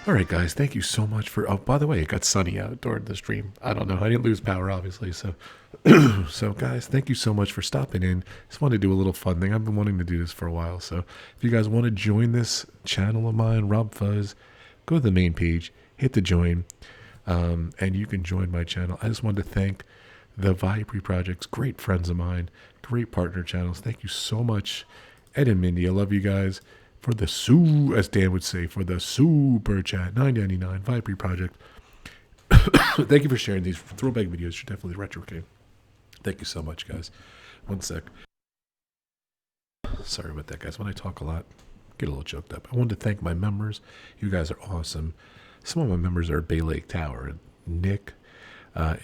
All right, guys. Thank you so much for. Oh, by the way, it got sunny out during the stream. I don't know. I didn't lose power, obviously. So, so guys, thank you so much for stopping in. Just wanted to do a little fun thing. I've been wanting to do this for a while. So, if you guys want to join this channel of mine, Rob Fuzz, go to the main page, hit the join, and you can join my channel. I just wanted to thank the Vieira Projects, great friends of mine, great partner channels. Thank you so much, Ed and Mindy. I love you guys. For the as Dan would say, for the super chat, $9.99 Vieira Project. Thank you for sharing these throwback videos. You're definitely retro king. Thank you so much, guys. One sec. Sorry about that, guys. When I talk a lot, get a little choked up. I wanted to thank my members. You guys are awesome. Some of my members are Bay Lake Tower. Nick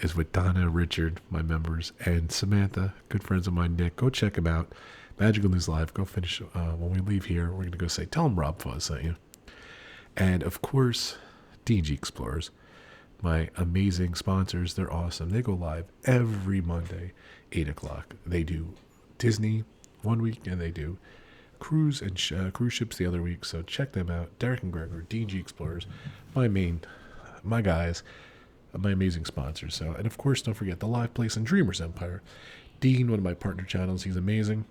is with Donna, Richard, my members, and Samantha, good friends of mine. Nick, go check him out. Magical News Live. Go finish. When we leave here, we're going to go say, tell them Rob Fuzz sent you. And, of course, DG Explorers, my amazing sponsors. They're awesome. They go live every Monday, 8 o'clock. They do Disney one week, and they do cruise and cruise ships the other week. So check them out. Derick and Greggory, DG Explorers, my guys, my amazing sponsors. So, and, of course, don't forget the Live Place and Dreamers Empire. Dean, one of my partner channels, he's amazing.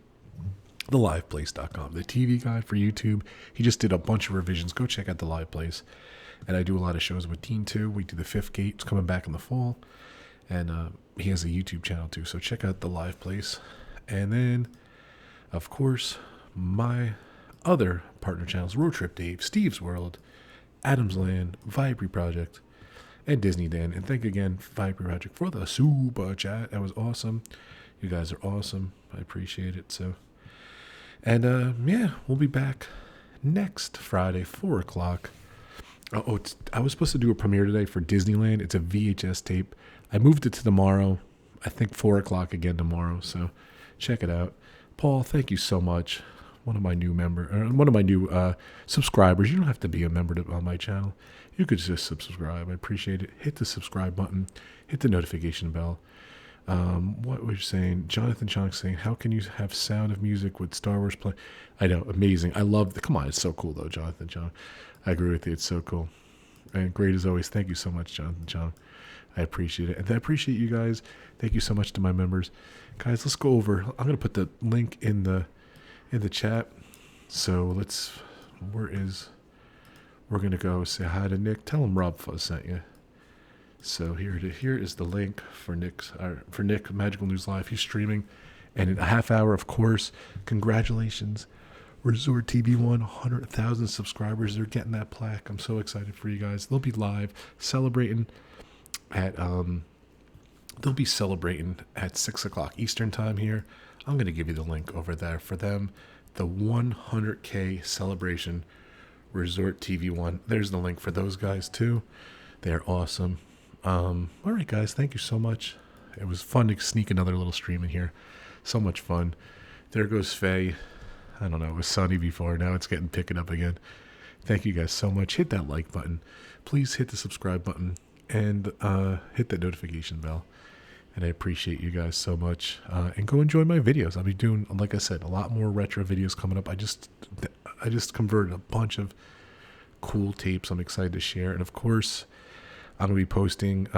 TheLivePlace.com, the TV guide for YouTube. He just did a bunch of revisions. Go check out The Live Place. And I do a lot of shows with Dean too. We do the Fifth Gate. It's coming back in the fall. And he has a YouTube channel too. So check out The Live Place. And then, of course, my other partner channels, Road Trip Dave, Steve's World, Adam's Land, Vieira Project, and Disney Dan. And thank again, Vieira Project, for the super chat. That was awesome. You guys are awesome. I appreciate it. So, and yeah, we'll be back next Friday, 4 o'clock. I was supposed to do a premiere today for Disneyland. It's a VHS tape. I moved it to tomorrow. I think 4 o'clock again tomorrow. So check it out. Paul, thank you so much. One of my new subscribers. You don't have to be a member on my channel. You could just subscribe. I appreciate it. Hit the subscribe button. Hit the notification bell. What was you saying? Jonathan Chong saying, how can you have Sound of Music with Star Wars play? I know, amazing. I love come on, it's so cool though, Jonathan Chong. I agree with you, it's so cool. And great as always. Thank you so much, Jonathan Chong. I appreciate it. And I appreciate you guys. Thank you so much to my members. Guys, let's go over. I'm gonna put the link in the chat. So we're gonna go say hi to Nick. Tell him Rob Fuzz sent you. So here is the link for Nick Magical News Live. He's streaming, and in a half hour, of course. Congratulations, Resort TV 100,000 subscribers. They're getting that plaque. I'm so excited for you guys. They'll be live celebrating at 6 o'clock Eastern time here. I'm gonna give you the link over there for them. The 100K celebration, Resort TV 1. There's the link for those guys too. They're awesome. All right, guys, thank you so much. It was fun to sneak another little stream in here. So much fun. There goes Faye. I don't know, it was sunny before. Now it's picking up again. Thank you guys so much. Hit that like button. Please hit the subscribe button and hit that notification bell. And I appreciate you guys so much. And go enjoy my videos. I'll be doing, like I said, a lot more retro videos coming up. I just converted a bunch of cool tapes I'm excited to share. And of course, I'm going to be posting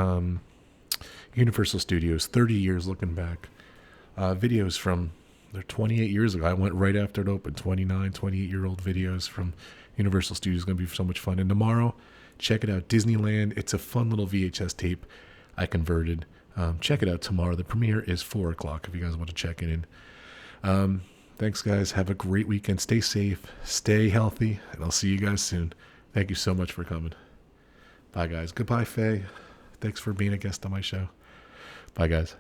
Universal Studios 30 years looking back. Videos from 28 years ago. I went right after it opened. 28-year-old videos from Universal Studios. It's going to be so much fun. And tomorrow, Check it out, Disneyland. It's a fun little VHS tape I converted. Check it out tomorrow. The premiere is 4 o'clock if you guys want to check it in. Thanks, guys. Have a great weekend. Stay safe, stay healthy, and I'll see you guys soon. Thank you so much for coming. Bye, guys. Goodbye, Faye. Thanks for being a guest on my show. Bye, guys.